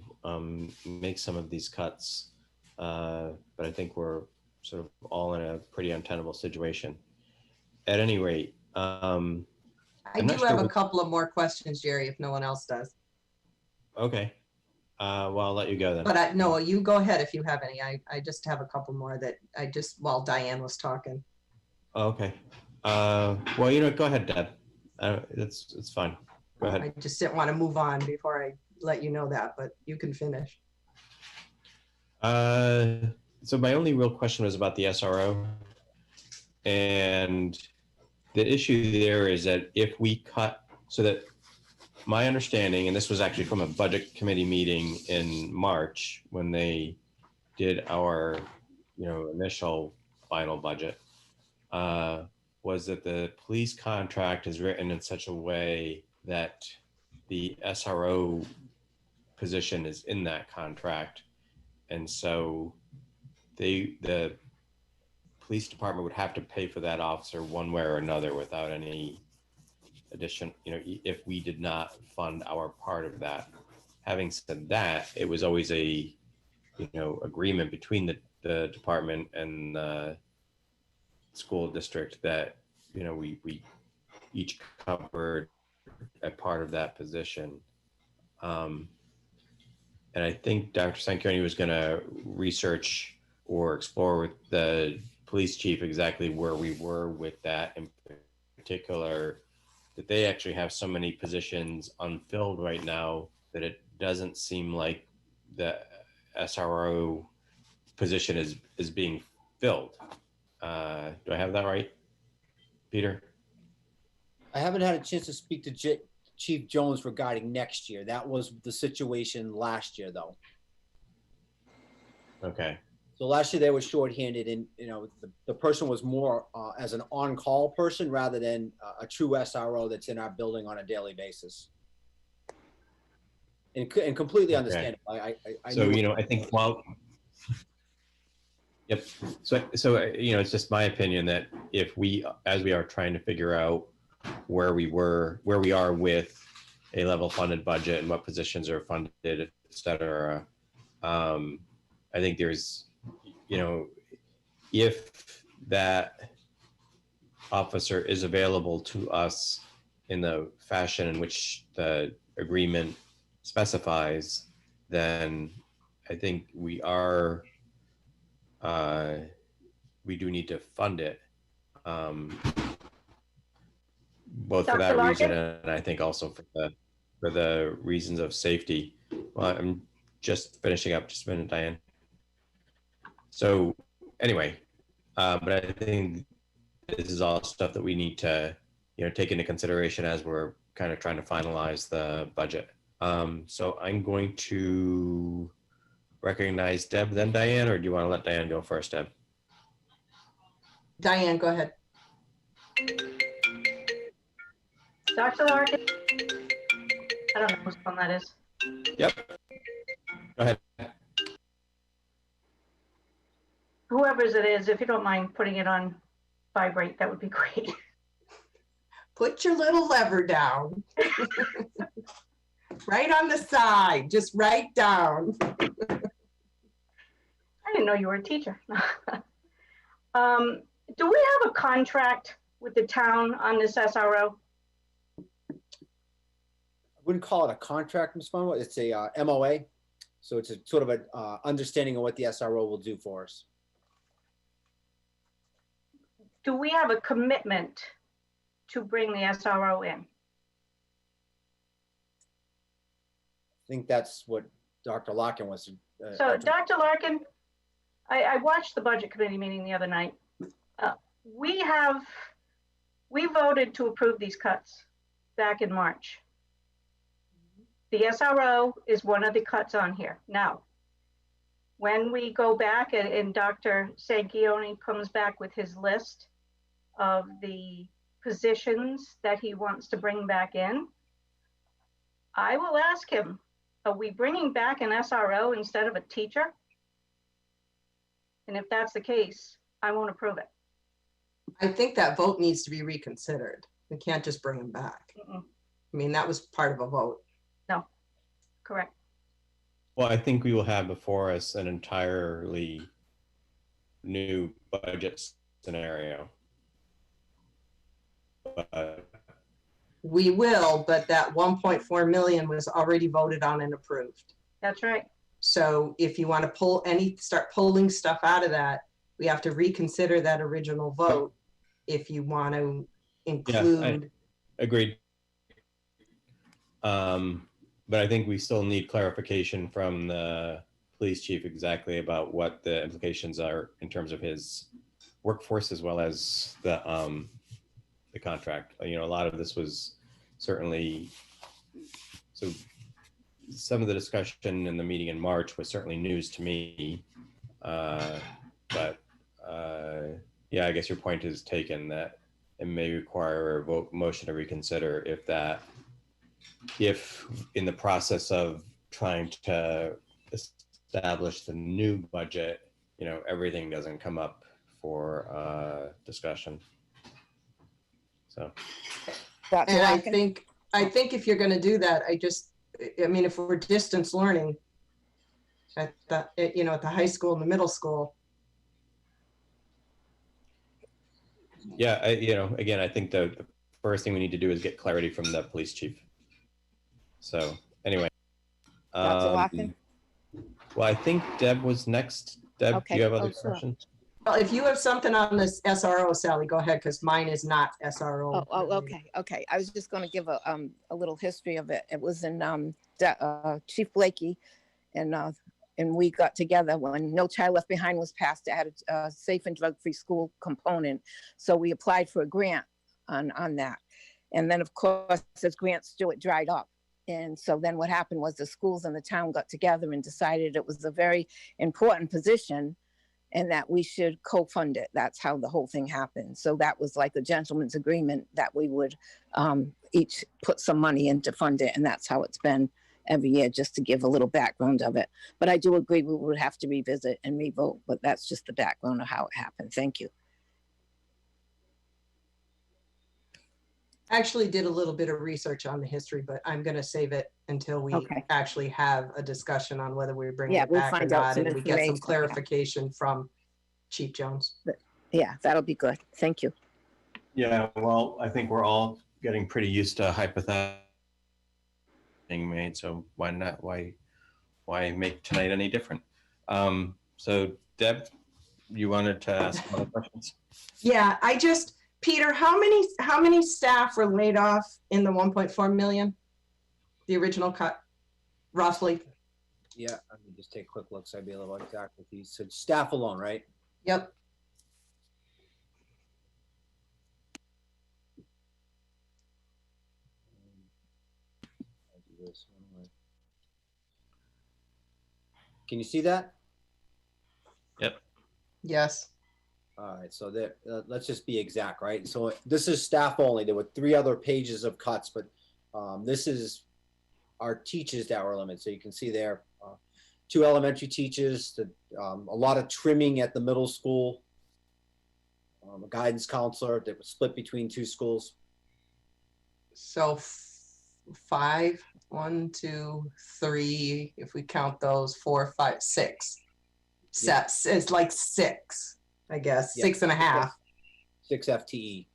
make some of these cuts, but I think we're sort of all in a pretty untenable situation. At any rate, I I'm do not sure have a what- couple of more questions, Jerry, if no one else does. Okay. Well, I'll let you go then. But no, you go ahead if you have any. I just have a couple more that while Diane was talking. Okay. Well, go ahead, Deb. It's fine. Go ahead. I just didn't want to move on before I let you know that, but you can finish. So my only real question was about the SRO. And the issue there is that if we cut, so that my understanding, and this was actually from a budget committee meeting in March when they did our, initial final budget, was that the police contract is written in such a way that the SRO position is in that contract. And so the police department would have to pay for that officer one way or another without any addition, if we did not fund our part of that. Having said that, it was always a, agreement between the department and the school district that, we each covered a part of that position. And I think Dr. Sanquioni was going to research or explore with the police chief exactly where we were with that, in particular, that they actually have so many positions unfilled right now that it doesn't seem like the SRO position is being filled. Do I have that right, Peter? I haven't had a chance to speak to Chief Jones regarding next year. That was the situation last year, though. Okay. So last year they were shorthanded, and the person was more as an on-call person rather than a true SRO that's in our building on a daily basis. And completely understandable. I I think Yep. So it's just my opinion that if as we are trying to figure out where we are with a level funded budget and what positions are funded, et cetera, I think there's, if that officer is available to us in the fashion in which the agreement specifies, then I think we do need to fund it, both for that reason and I think also for the reasons of safety. Well, I'm just finishing up, just a minute, Diane. So anyway, but I think this is all stuff that we need to, take into consideration as we're kind of trying to finalize the budget. So I'm going to recognize Deb, then Diane, or do you want to let Diane go first, Deb? Diane, go ahead. Dr. Larkin? I don't know whose phone that is. Yep. Go ahead. Whoever's it is, if you don't mind putting it on vibrate, that would be great. Put your little lever down. Right on the side, just right down. I didn't know you were a teacher. Do we have a contract with the town on this SRO? I wouldn't call it a contract, Ms. Farnworth. It's a MOA. So it's a sort of a understanding of what the SRO will do for us. Do we have a commitment to bring the SRO in? I think that's what Dr. Larkin was. So Dr. Larkin, I watched the budget committee meeting the other night. We voted to approve these cuts back in March. The SRO is one of the cuts on here. Now, when we go back and Dr. Sanquioni comes back with his list of the positions that he wants to bring back in, I will ask him, are we bringing back an SRO instead of a teacher? And if that's the case, I won't approve it. I think that vote needs to be reconsidered. We can't just bring them back. Mm-mm. I mean, that was part of a vote. No, correct. Well, I think we will have before us an entirely new budget scenario. We will, but that 1.4 million was already voted on and approved. That's right. So if you want to start pulling stuff out of that, we have to reconsider that original vote if you want to include. Yeah, agreed. But I think we still need clarification from the police chief exactly about what the implications are in terms of his workforce as well as the contract. You know, a lot of this was certainly, so some of the discussion in the meeting in March was certainly news to me. Yeah, I guess your point is taken that it may require a motion to reconsider if in the process of trying to establish the new budget, you know, everything doesn't come up for discussion. So. And I think if you're going to do that, I mean, if we're distance learning at the high school and the middle school. Yeah, again, I think the first thing we need to do is get clarity from the police chief. So anyway, well, I think Deb was next. Deb, Okay. Do you have other Sure. questions? Well, if you have something on this SRO, Sally, go ahead, because mine is not SRO. Okay. I was just going to give a little history of it. It was in Chief Blakey, and we got together when No Child Left Behind was passed to add a safe and drug-free school component. So we applied for a grant on that. And then, of course, as grants do, it dried up. And so then what happened was the schools and the town got together and decided it was a very important position and that we should co-fund it. That's how the whole thing happened. So that was like a gentleman's agreement that we would each put some money in to fund it. And that's how it's been every year, just to give a little background of it. But I do agree we would have to revisit and revote, but that's just the background of how it happened. Thank you. I actually did a little bit of research on the history, but I'm going to save it until we actually have a discussion on whether we bring it back or not, and we get some clarification from Chief Jones. Yeah, that'll be good. Thank you. Yeah, well, I think we're all getting pretty used to hypothetical being made, so why not? Why make tonight any different? So Deb, you wanted to ask other questions? Yeah, Peter, how many staff were laid off in the 1.4 million? The original cut, roughly? Yeah, let me just take a quick look so I'd be a little exact with these. So staff alone, right? Yep. Can you see that? Yep. Yes. All right, so that let's just be exact, right? So this is staff only. There were 3 other pages of cuts, but this is our teachers that were limited. So you can see there, 2 elementary teachers, a lot of trimming at the middle school, a guidance counselor that was split between 2 schools. So 5, 1, 2, 3, if we count those, 4, 5, 6. Yeah. It's like 6. I guess, yeah. 6.5. 6 FTE.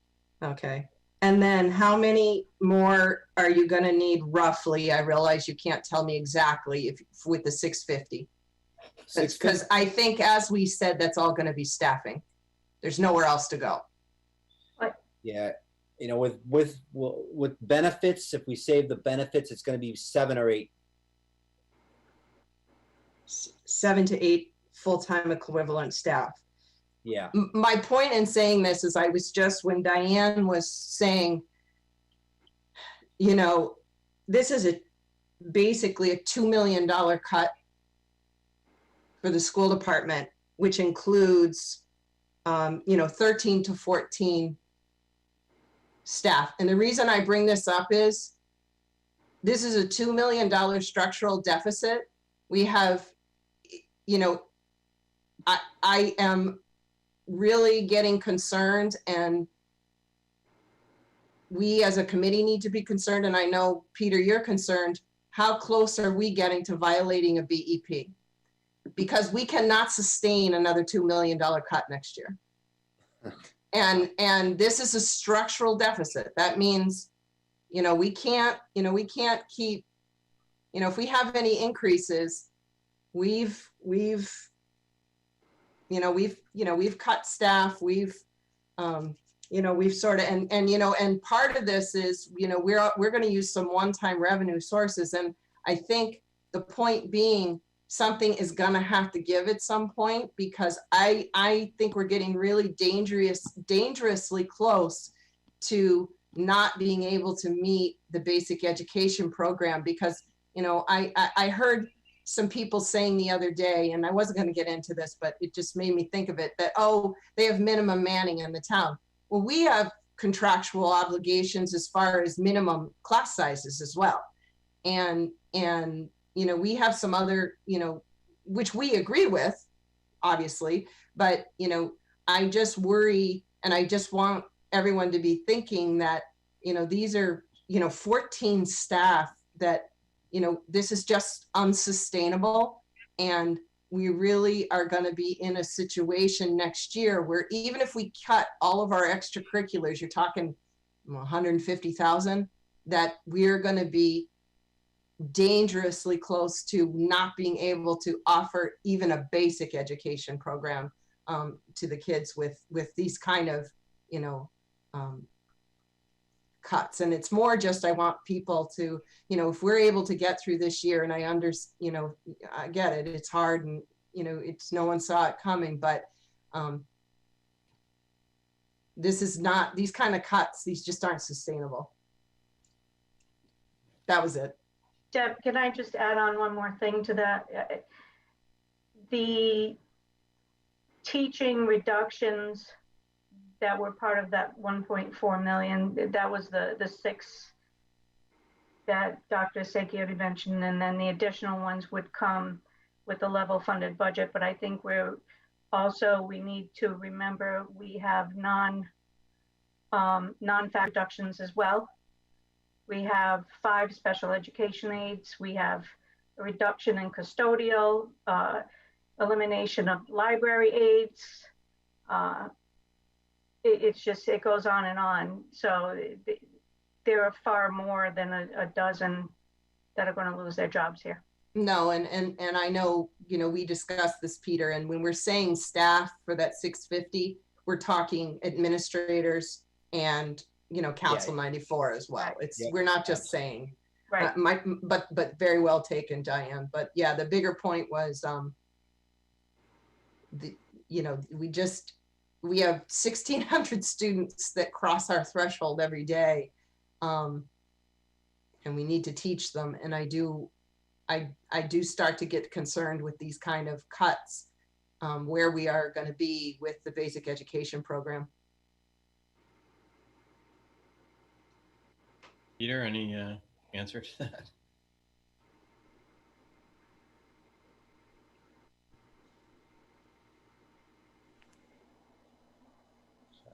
Okay. And then how many more are you going to need roughly? I realize you can't tell me exactly if with the 650. Because I think, as we said, that's all going to be staffing. There's nowhere else to go. Yeah. You know, with benefits, if we save the benefits, it's going to be 7 or 8. 7 to 8 full-time equivalent staff. Yeah. My point in saying this is I was just, when Diane was saying, you know, this is basically a $2 million cut for the school department, which includes, 13 to 14 staff. And the reason I bring this up is this is a $2 million structural deficit. We have, I am really getting concerned, and we as a committee need to be concerned. And I know, Peter, you're concerned. How close are we getting to violating a BEP? Because we cannot sustain another $2 million cut next year. And this is a structural deficit. That means, we can't keep, if we have any increases, we've cut staff, we've sort of, and part of this is, we're going to use some one-time revenue sources. And I think the point being, something is going to have to give at some point, because I think we're getting really dangerously close to not being able to meet the basic education program. Because, I heard some people saying the other day, and I wasn't going to get into this, but it just made me think of it, that, oh, they have minimum manning in the town. Well, we have contractual obligations as far as minimum class sizes as well. And we have some other, which we agree with, obviously, but, I just worry, and I just want everyone to be thinking that, these are, 14 staff that, this is just unsustainable. And we really are going to be in a situation next year where even if we cut all of our extracurriculars, you're talking 150,000, that we're going to be dangerously close to not being able to offer even a basic education program to the kids with these kind of cuts. And it's more just, I want people to, if we're able to get through this year, and I I get it, it's hard, and it's, no one saw it coming, but this is not, these kind of cuts, these just aren't sustainable. That was it. Deb, can I just add on one more thing to that? The teaching reductions that were part of that 1.4 million, that was the 6 that Dr. Sekiori mentioned, and then the additional ones would come with the level funded budget. But I think we need to remember we have non-fact reductions as well. We have 5 special education aides. We have a reduction in custodial, elimination of library aides. It goes on and on. So there are far more than a dozen that are going to lose their jobs here. No, and I know, we discussed this, Peter, and when we're saying staff for that 650, we're talking administrators and, Council 94 as well. It's, we're not just saying, right. But very well taken, Diane. But yeah, the bigger point was, we have 1,600 students that cross our threshold every day. And we need to teach them. And I do start to get concerned with these kind of cuts, where we are going to be with the basic education program. Peter, any answer to that?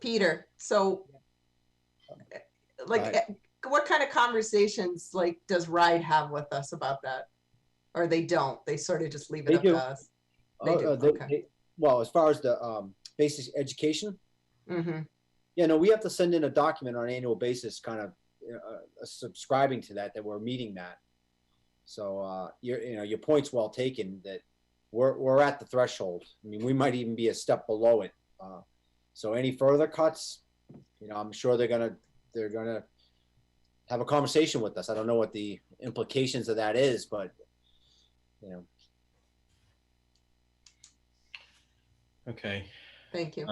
Peter, so what kind of conversations does RIDE have with us about that? Or they don't, they sort of just leave it up to us? They do, okay. Well, as far as the basic education, Mm-hmm. we have to send in a document on an annual basis, kind of subscribing to that we're meeting that. So your point's well taken, that we're at the threshold. I mean, we might even be a step below it. So any further cuts, I'm sure they're gonna have a conversation with us. I don't know what the implications of that is, but Okay. Thank you.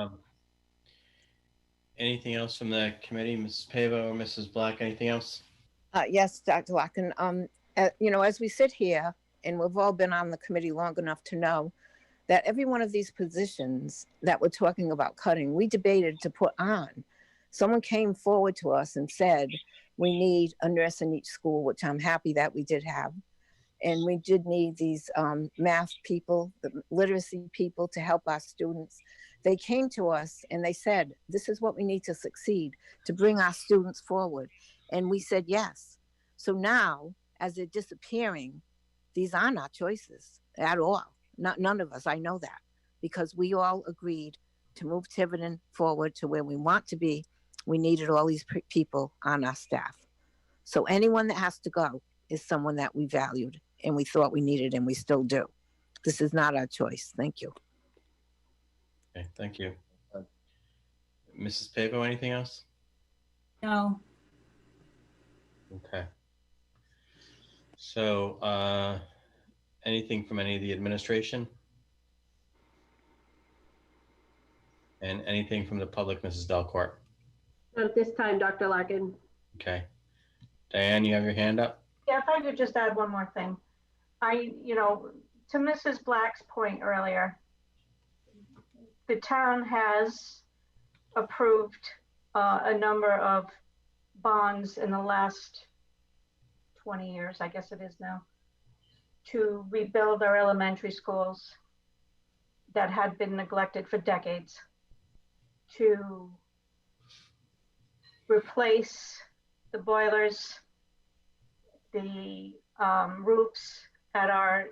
Anything else from the committee, Mrs. Pavo or Mrs. Black? Anything else? Yes, Dr. Larkin. As we sit here, and we've all been on the committee long enough to know, that every one of these positions that we're talking about cutting, we debated to put on. Someone came forward to us and said, we need a nurse in each school, which I'm happy that we did have. And we did need these math people, the literacy people to help our students. They came to us and they said, this is what we need to succeed, to bring our students forward. And we said, yes. So now, as they're disappearing, these are not choices at all. None of us, I know that, because we all agreed to move Tiverton forward to where we want to be. We needed all these people on our staff. So anyone that has to go is someone that we valued and we thought we needed, and we still do. This is not our choice. Thank you. Okay, thank you. Mrs. Pavo, anything else? No, Okay. So, anything from any of the administration? And anything from the public, Mrs. Delcourt? Not at this time, Dr. Larkin. Okay. Diane, you have your hand up? Yeah, if I could just add one more thing. To Mrs. Black's point earlier, the town has approved a number of bonds in the last 20 years, I guess it is now, to rebuild our elementary schools that had been neglected for decades, to replace the boilers, the roofs at our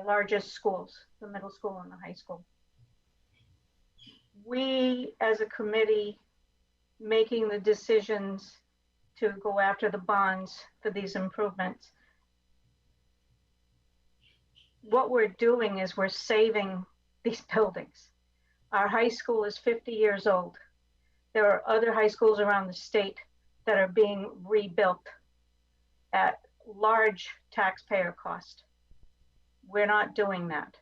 largest schools, the middle school and the high school. We, as a committee, making the decisions to go after the bonds for these improvements, what we're doing is we're saving these buildings. Our high school is 50 years old. There are other high schools around the state that are being rebuilt at large taxpayer cost. We're not doing that.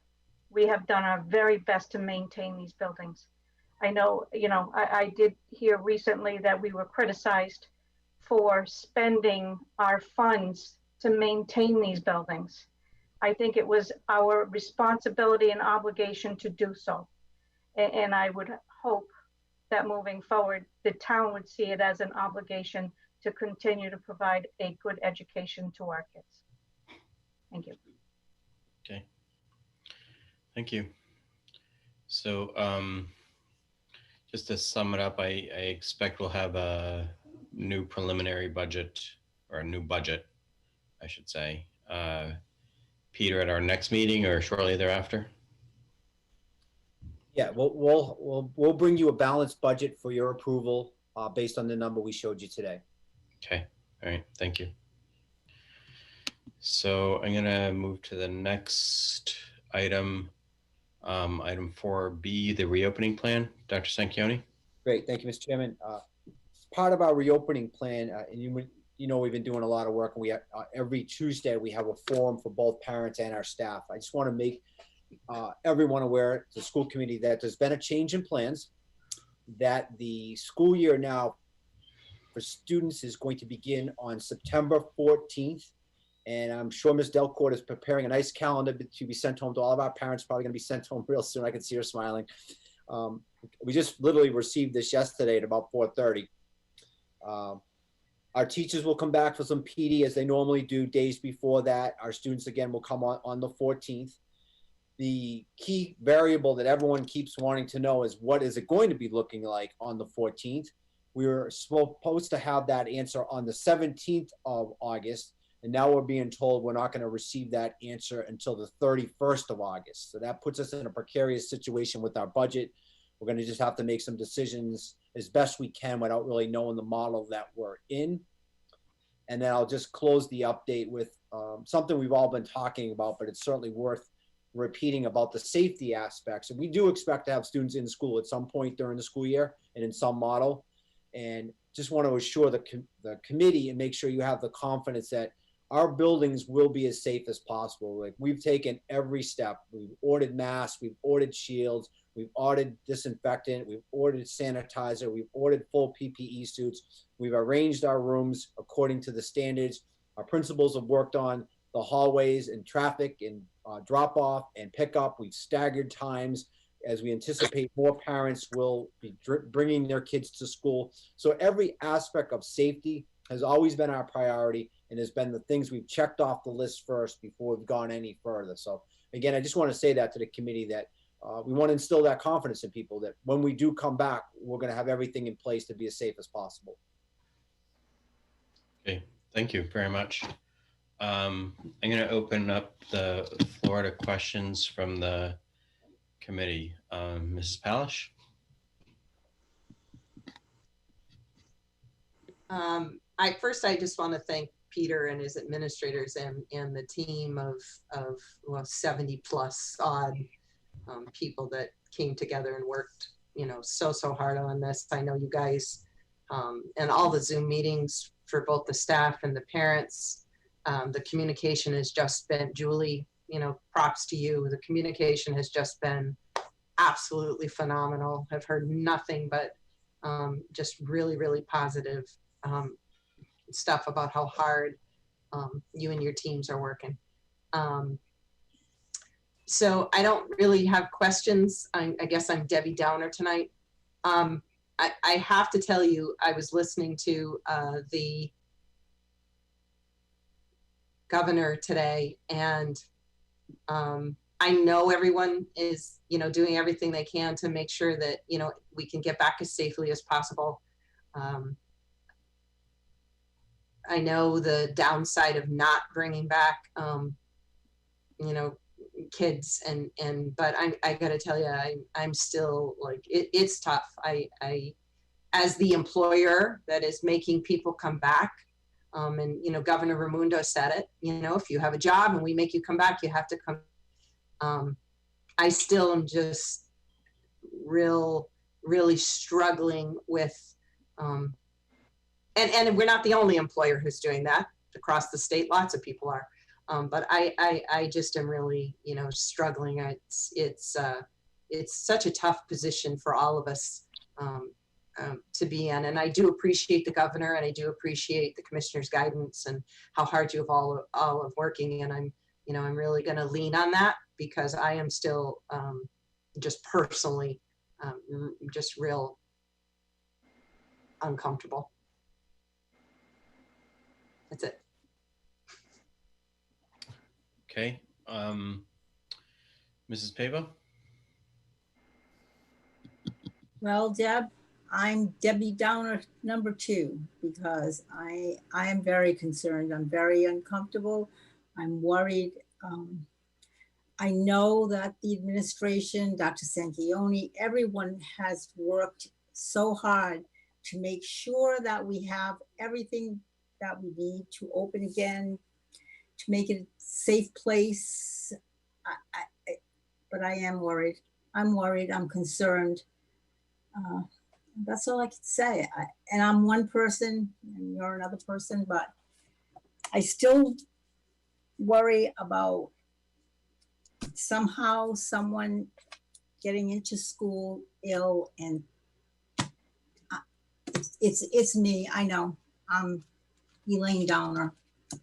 We have done our very best to maintain these buildings. I know, I did hear recently that we were criticized for spending our funds to maintain these buildings. I think it was our responsibility and obligation to do so. And I would hope that moving forward, the town would see it as an obligation to continue to provide a good education to our kids. Thank you. Okay. Thank you. So just to sum it up, I expect we'll have a new preliminary budget, or a new budget, I should say, Peter, at our next meeting or shortly thereafter. Yeah, we'll bring you a balanced budget for your approval based on the number we showed you today. Okay. All right. Thank you. So I'm going to move to the next item, item 4B, the reopening plan. Dr. Sanchioni. Great. Thank you, Mr. Chairman. Part of our reopening plan, and we've been doing a lot of work, and we have, every Tuesday we have a forum for both parents and our staff. I just want to make everyone aware, the school committee, that there's been a change in plans, that the school year now for students is going to begin on September 14th. And I'm sure Ms. Delcourt is preparing a nice calendar to be sent home to all of our parents, probably going to be sent home real soon. I can see her smiling. We just literally received this yesterday at about 4:30. Our teachers will come back for some PD as they normally do days before that. Our students, again, will come on the 14th. The key variable that everyone keeps wanting to know is, what is it going to be looking like on the 14th? We were supposed to have that answer on the 17th of August, and now we're being told we're not going to receive that answer until the 31st of August. So that puts us in a precarious situation with our budget. We're going to just have to make some decisions as best we can without really knowing the model that we're in. And then I'll just close the update with something we've all been talking about, but it's certainly worth repeating, about the safety aspects. And we do expect to have students in school at some point during the school year and in some model. And just want to assure the committee and make sure you have the confidence that our buildings will be as safe as possible. Like, we've taken every step. We've ordered masks, we've ordered shields, we've ordered disinfectant, we've ordered sanitizer, we've ordered full PPE suits. We've arranged our rooms according to the standards. Our principals have worked on the hallways and traffic and drop off and pick up. We've staggered times as we anticipate more parents will be bringing their kids to school. So every aspect of safety has always been our priority and has been the things we've checked off the list first before we've gone any further. So again, I just want to say that to the committee that we want to instill that confidence in people that when we do come back, we're going to have everything in place to be as safe as possible. Okay, thank you very much. I'm going to open up the floor to questions from the committee. Mrs. Palish? I just want to thank Peter and his administrators and the team of well, 70 plus odd people that came together and worked, so hard on this. I know you guys and all the Zoom meetings for both the staff and the parents. The communication has just been, Julie, props to you. The communication has just been absolutely phenomenal. I've heard nothing but just really, really positive stuff about how hard you and your teams are working. So I don't really have questions. I guess I'm Debbie Downer tonight. I have to tell you, I was listening to the governor today, and I know everyone is, doing everything they can to make sure that, we can get back as safely as possible. I know the downside of not bringing back, kids but I gotta tell you, I'm still like, it's tough. I, as the employer that is making people come back, and, Governor Raimundo said it, if you have a job and we make you come back, you have to come. I still am just really struggling with, and we're not the only employer who's doing that across the state. Lots of people are. But I just am really, struggling. It's such a tough position for all of us to be in. And I do appreciate the governor, and I do appreciate the commissioner's guidance and how hard you have all of working. And I'm really going to lean on that, because I am still just personally just real uncomfortable. That's it. Okay. Mrs. Pavo? Well, Deb, I'm Debbie Downer number 2, because I am very concerned. I'm very uncomfortable. I'm worried. I know that the administration, Dr. Sanquioni, everyone has worked so hard to make sure that we have everything that we need to open again, to make it a safe place. But I am worried. I'm worried. I'm concerned. That's all I can say. And I'm one person and you're another person, but I still worry about somehow someone getting into school ill, and it's me. I know. I'm Elaine Downer.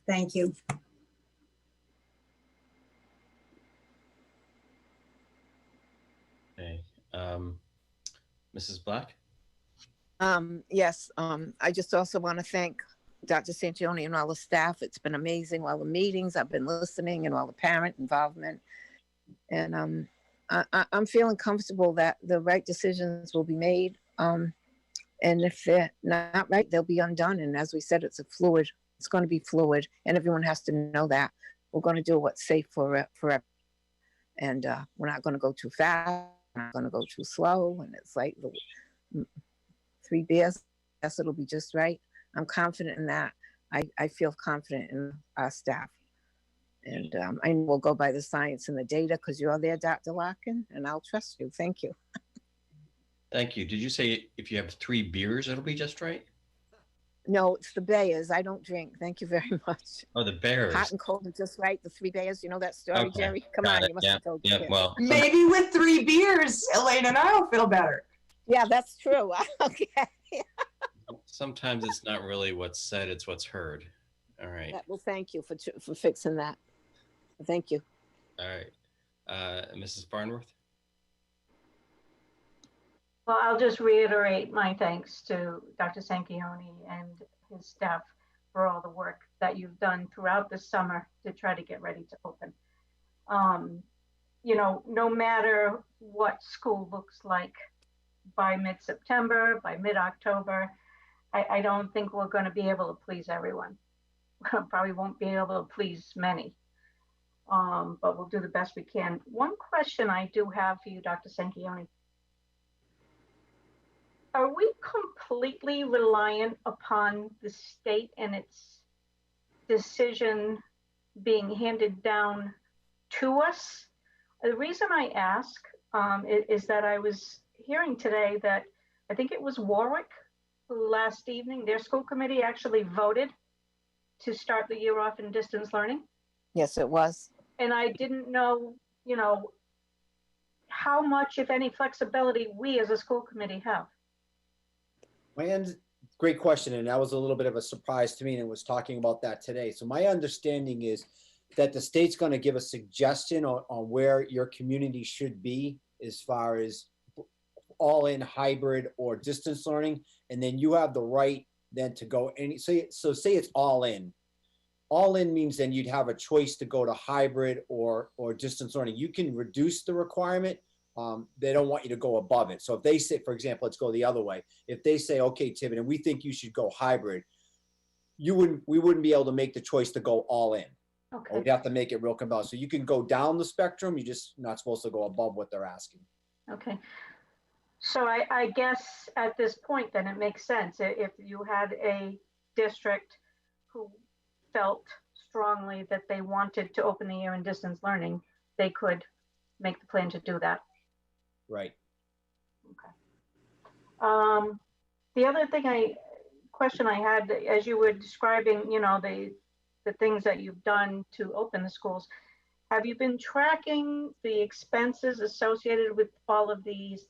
Thank you. Okay. Mrs. Black? Yes, I just also want to thank Dr. Sanchioni and all the staff. It's been amazing. All the meetings I've been listening, and all the parent involvement. And I'm feeling comfortable that the right decisions will be made. And if they're not right, they'll be undone. And as we said, it's going to be fluid, and everyone has to know that. We're going to do what's safe for forever. And we're not going to go too fast. We're not going to go too slow. And it's like the 3 beers, I guess it'll be just right. I'm confident in that. I feel confident in our staff. And I will go by the science and the data, because you're there, Dr. Larkin, and I'll trust you. Thank you. Thank you. Did you say if you have 3 beers, it'll be just right? No, it's the Bayers. I don't drink. Thank you very much. Oh, the Bears. Hot and cold are just right. The 3 Bayers. You know that story, Okay. Jerry? Come Got on, it. you must Yeah. have told Yeah. kids. Well, Maybe with 3 beers, Elaine and I will feel better. Yeah, that's true. Okay. sometimes it's not really what's said, it's what's heard. All right. Well, thank you for fixing that. Thank you. All right. Mrs. Farnworth? Well, I'll just reiterate my thanks to Dr. Sanquioni and his staff for all the work that you've done throughout the summer to try to get ready to open. You know, no matter what school looks like by mid-September, by mid-October, I don't think we're going to be able to please everyone. Probably won't be able to please many, but we'll do the best we can. One question I do have for you, Dr. Sanquioni. Are we completely reliant upon the state and its decision being handed down to us? The reason I ask is that I was hearing today that I think it was Warwick who last evening, their school committee actually voted to start the year off in distance learning. Yes, it was. And I didn't know, you know, how much, if any, flexibility we as a school committee have. Great question, and that was a little bit of a surprise to me, and was talking about that today. So my understanding is that the state's going to give a suggestion on where your community should be as far as all in hybrid or distance learning, and then you have the right then to go any. So say it's all in. All in means then you'd have a choice to go to hybrid or distance learning. You can reduce the requirement. They don't want you to go above it. So if they say, for example, let's go the other way. If they say, okay, Tiverton, we think you should go hybrid, we wouldn't be able to make the choice to go all in. Okay. We'd have to make it real compelling. So you can go down the spectrum. You're just not supposed to go above what they're asking. Okay. So I guess at this point, then it makes sense. If you had a district who felt strongly that they wanted to open the year in distance learning, they could make the plan to do that. Right. Okay. The other question I had, as you were describing, you know, the things that you've done to open the schools, have you been tracking the expenses associated with all of these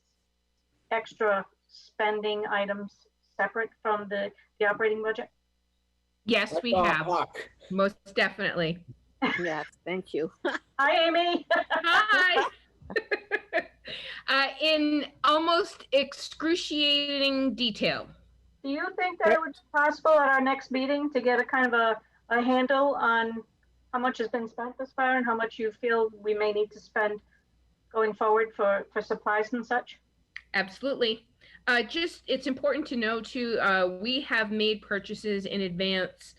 extra spending items separate from the operating budget? Yes, we have. Most definitely. Yes, thank you. Hi, Amy. Hi. In almost excruciating detail. Do you think that it would be possible at our next meeting to get a kind of a handle on how much has been spent thus far and how much you feel we may need to spend going forward for supplies and such? Absolutely. It's important to know too, we have made purchases in advance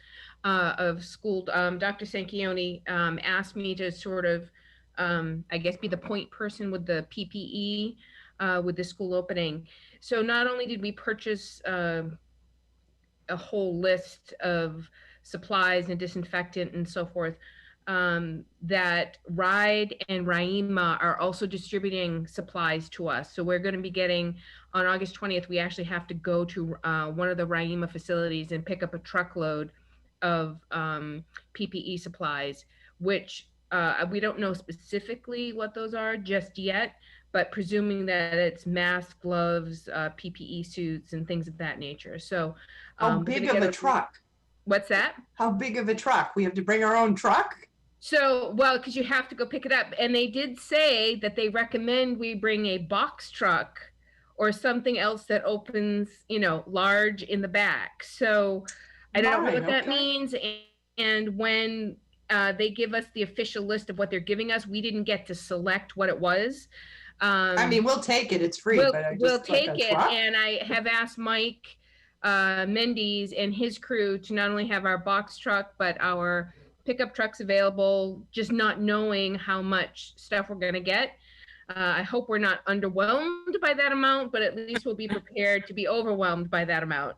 of school. Dr. Sanquioni asked me to sort of, I guess, be the point person with the PPE with the school opening. So not only did we purchase a whole list of supplies and disinfectant and so forth, that RIDE and RAIMA are also distributing supplies to us. So we're going to be getting, on August 20th, we actually have to go to one of the RAIMA facilities and pick up a truckload of PPE supplies, which we don't know specifically what those are just yet, but presuming that it's masks, gloves, PPE suits, and things of that nature. So how big of a truck? What's that? How big of a truck? We have to bring our own truck? So, well, because you have to go pick it up. And they did say that they recommend we bring a box truck or something else that opens, you know, large in the back. So I don't know what that means. And when they give us the official list of what they're giving us, we didn't get to select what it was. I mean, we'll take it. It's free. We'll take it. And I have asked Mike Mendes and his crew to not only have our box truck, but our pickup trucks available, just not knowing how much stuff we're going to get. I hope we're not underwhelmed by that amount, but at least we'll be prepared to be overwhelmed by that amount.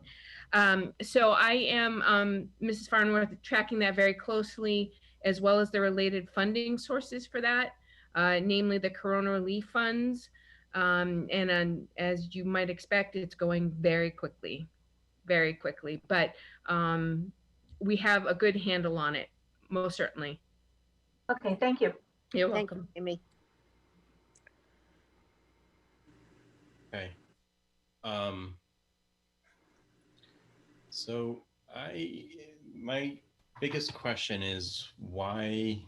So I am, Mrs. Farnworth, tracking that very closely, as well as the related funding sources for that, namely the Corona Relief Funds. And as you might expect, it's going very quickly, but we have a good handle on it, most certainly. Okay, thank you. You're welcome. Thank you, Amy. Okay. So my biggest question is, why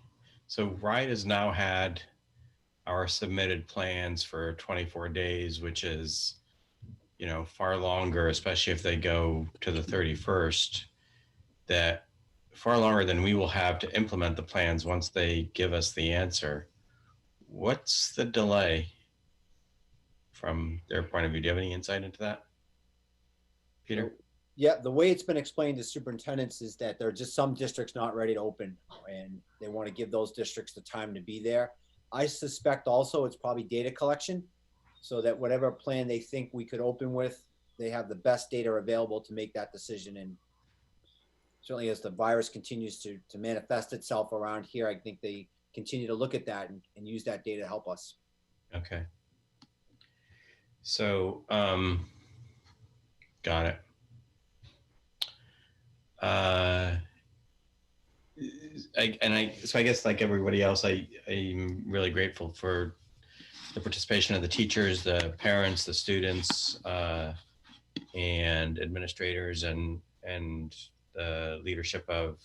So RIDE has now had our submitted plans for 24 days, which is, you know, far longer, especially if they go to the 31st, that far longer than we will have to implement the plans once they give us the answer. What's the delay from their point of view? Do you have any insight into that, Peter? Yeah, the way it's been explained to superintendents is that there are just some districts not ready to open, and they want to give those districts the time to be there. I suspect also it's probably data collection, so that whatever plan they think we could open with, they have the best data available to make that decision. And certainly as the virus continues to manifest itself around here, I think they continue to look at that and use that data to help us. Okay. So, got it. So I guess like everybody else, I'm really grateful for the participation of the teachers, the parents, the students, and administrators, and the leadership of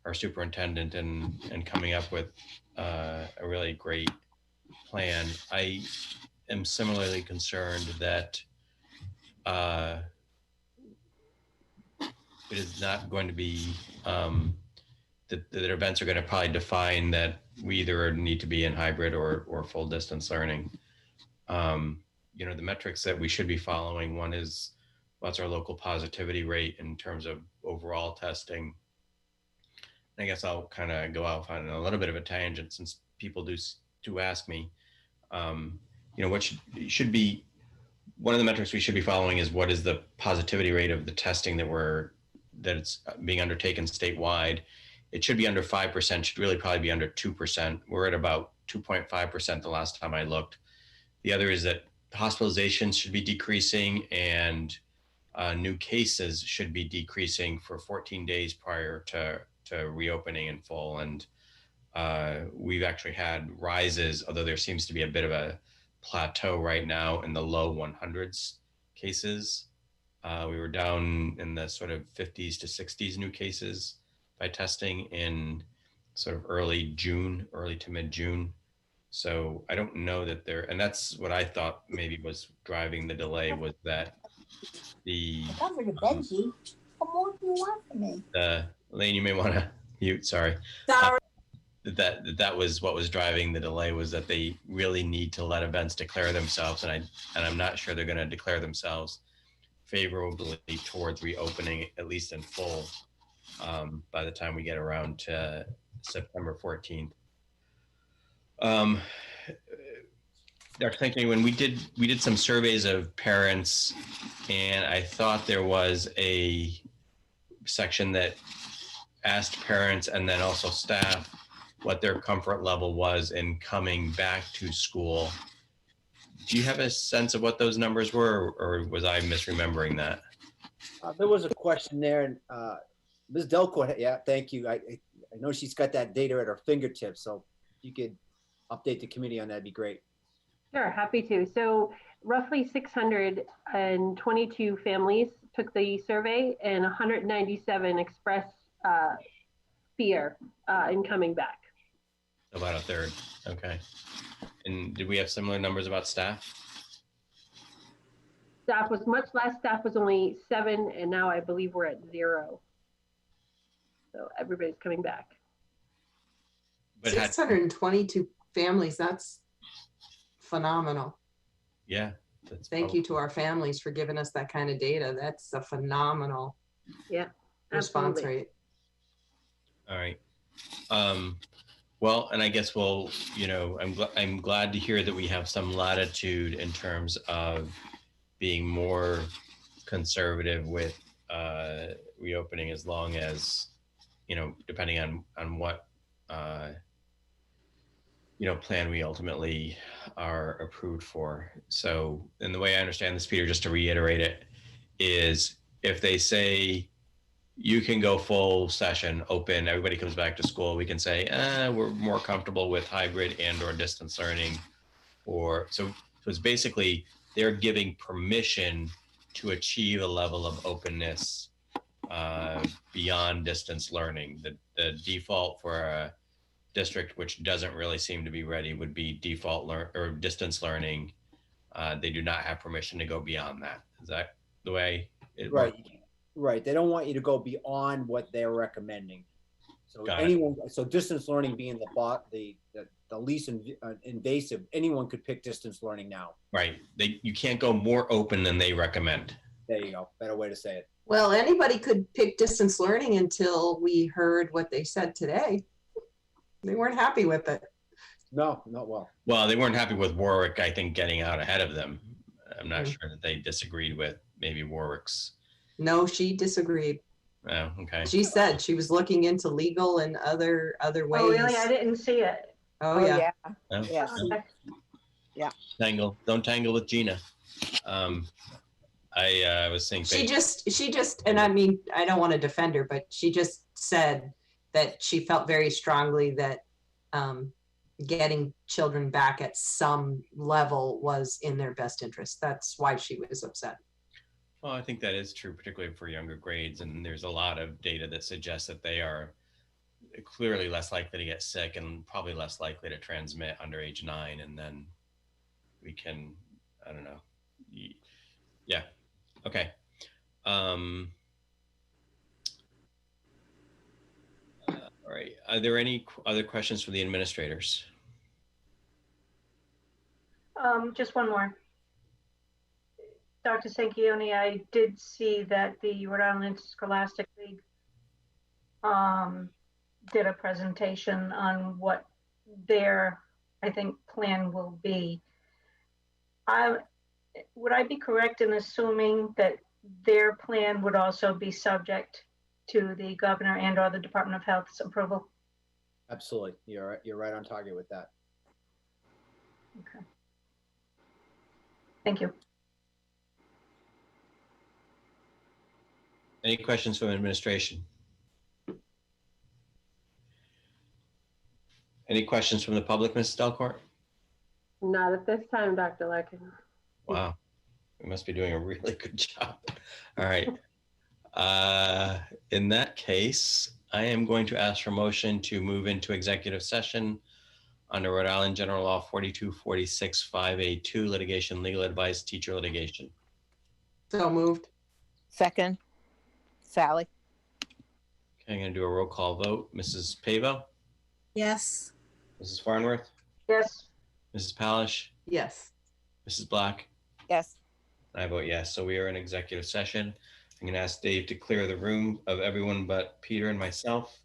our superintendent, and coming up with a really great plan. I am similarly concerned that it is not going to be that events are going to probably define that we either need to be in hybrid or full distance learning. You know, the metrics that we should be following, one is what's our local positivity rate in terms of overall testing. I guess I'll kind of go off on a little bit of a tangent, since people do ask me. You know, what should be one of the metrics we should be following is what is the positivity rate of the testing that it's being undertaken statewide. It should be under 5%, should really probably be under 2%. We're at about 2.5% the last time I looked. The other is that hospitalizations should be decreasing, and new cases should be decreasing for 14 days prior to reopening in full. And we've actually had rises, although there seems to be a bit of a plateau right now in the low 100s cases. We were down in the sort of 50s to 60s new cases by testing in sort of early to mid-June. So I don't know that and that's what I thought maybe was driving the delay, was that Benji, what more do you want from me? Elaine, you may want to mute, sorry. Sorry. That was what was driving the delay, was that they really need to let events declare themselves, and I'm not sure they're going to declare themselves favorably towards reopening, at least in full, by the time we get around to September 14th. Dr. Thankney, when we did some surveys of parents, and I thought there was a section that asked parents and then also staff what their comfort level was in coming back to school. Do you have a sense of what those numbers were, or was I misremembering that? There was a question there, and Ms. Delcourt, yeah, thank you. I know she's got that data at her fingertips, so if you could update the committee on that, would be great. Sure, happy to. So roughly 622 families took the survey, and 197 expressed fear in coming back. About a third, okay. And did we have similar numbers about staff? Staff was much less. Staff was only 7, and now I believe we're at 0. So everybody's coming back. But 622 families, that's phenomenal. Yeah. Thank you to our families for giving us that kind of data. That's a phenomenal response absolutely. rate. All right. Well, and I guess we'll, you know, I'm glad to hear that we have some latitude in terms of being more conservative with reopening, as long as, you know, depending on what you know, plan we ultimately are approved for. So, and the way I understand this, Peter, just to reiterate it, is if they say you can go full session, open, everybody comes back to school, we can say, we're more comfortable with hybrid and or distance learning. Or so it's basically they're giving permission to achieve a level of openness beyond distance learning. The default for district, which doesn't really seem to be ready, would be default or distance learning. They do not have permission to go beyond that. Is that the way it Right, works? right. They don't want you to go beyond what they're recommending. So Got it. anyone, so distance learning being the least invasive, anyone could pick distance learning now. Right. You can't go more open than they recommend. There you go. Better way to say it. Well, anybody could pick distance learning until we heard what they said today. They weren't happy with it. No, not well. Well, they weren't happy with Warwick, I think, getting out ahead of them. I'm not sure that they disagreed with maybe Warwick's. No, she disagreed. Oh, okay. She said she was looking into legal and other ways. Oh, really? I didn't see it. Oh, yeah. Oh, Yes. yeah. Don't tangle with Gina. I was saying She just, and I mean, I don't want to defend her, but she just said that she felt very strongly that getting children back at some level was in their best interest. That's why she was upset. Well, I think that is true, particularly for younger grades. And there's a lot of data that suggests that they are clearly less likely to get sick and probably less likely to transmit under age 9. And then we can, I don't know. Yeah. Okay. All right. Are there any other questions from the administrators? Just one more. Dr. Sanquioni, I did see that the Rhode Island Scholastic League did a presentation on what their, I think, plan will be. Would I be correct in assuming that their plan would also be subject to the governor and or the Department of Health's approval? Absolutely. You're right on target with that. Okay. Thank you. Any questions from administration? Any questions from the public, Mrs. Delcourt? Not at this time, Dr. Larkin. Wow, we must be doing a really good job. All right. In that case, I am going to ask for motion to move into executive session under Rhode Island General Law 4246 5A2, litigation, legal advice, teacher litigation. So moved. Second, Sally. Okay, I'm going to do a roll call vote. Mrs. Pavo, Yes. Mrs. Farnworth, Yes. Mrs. Palish, Yes. Mrs. Black. Yes. I vote yes. So we are in executive session. I'm going to ask Dave to clear the room of everyone but Peter and myself.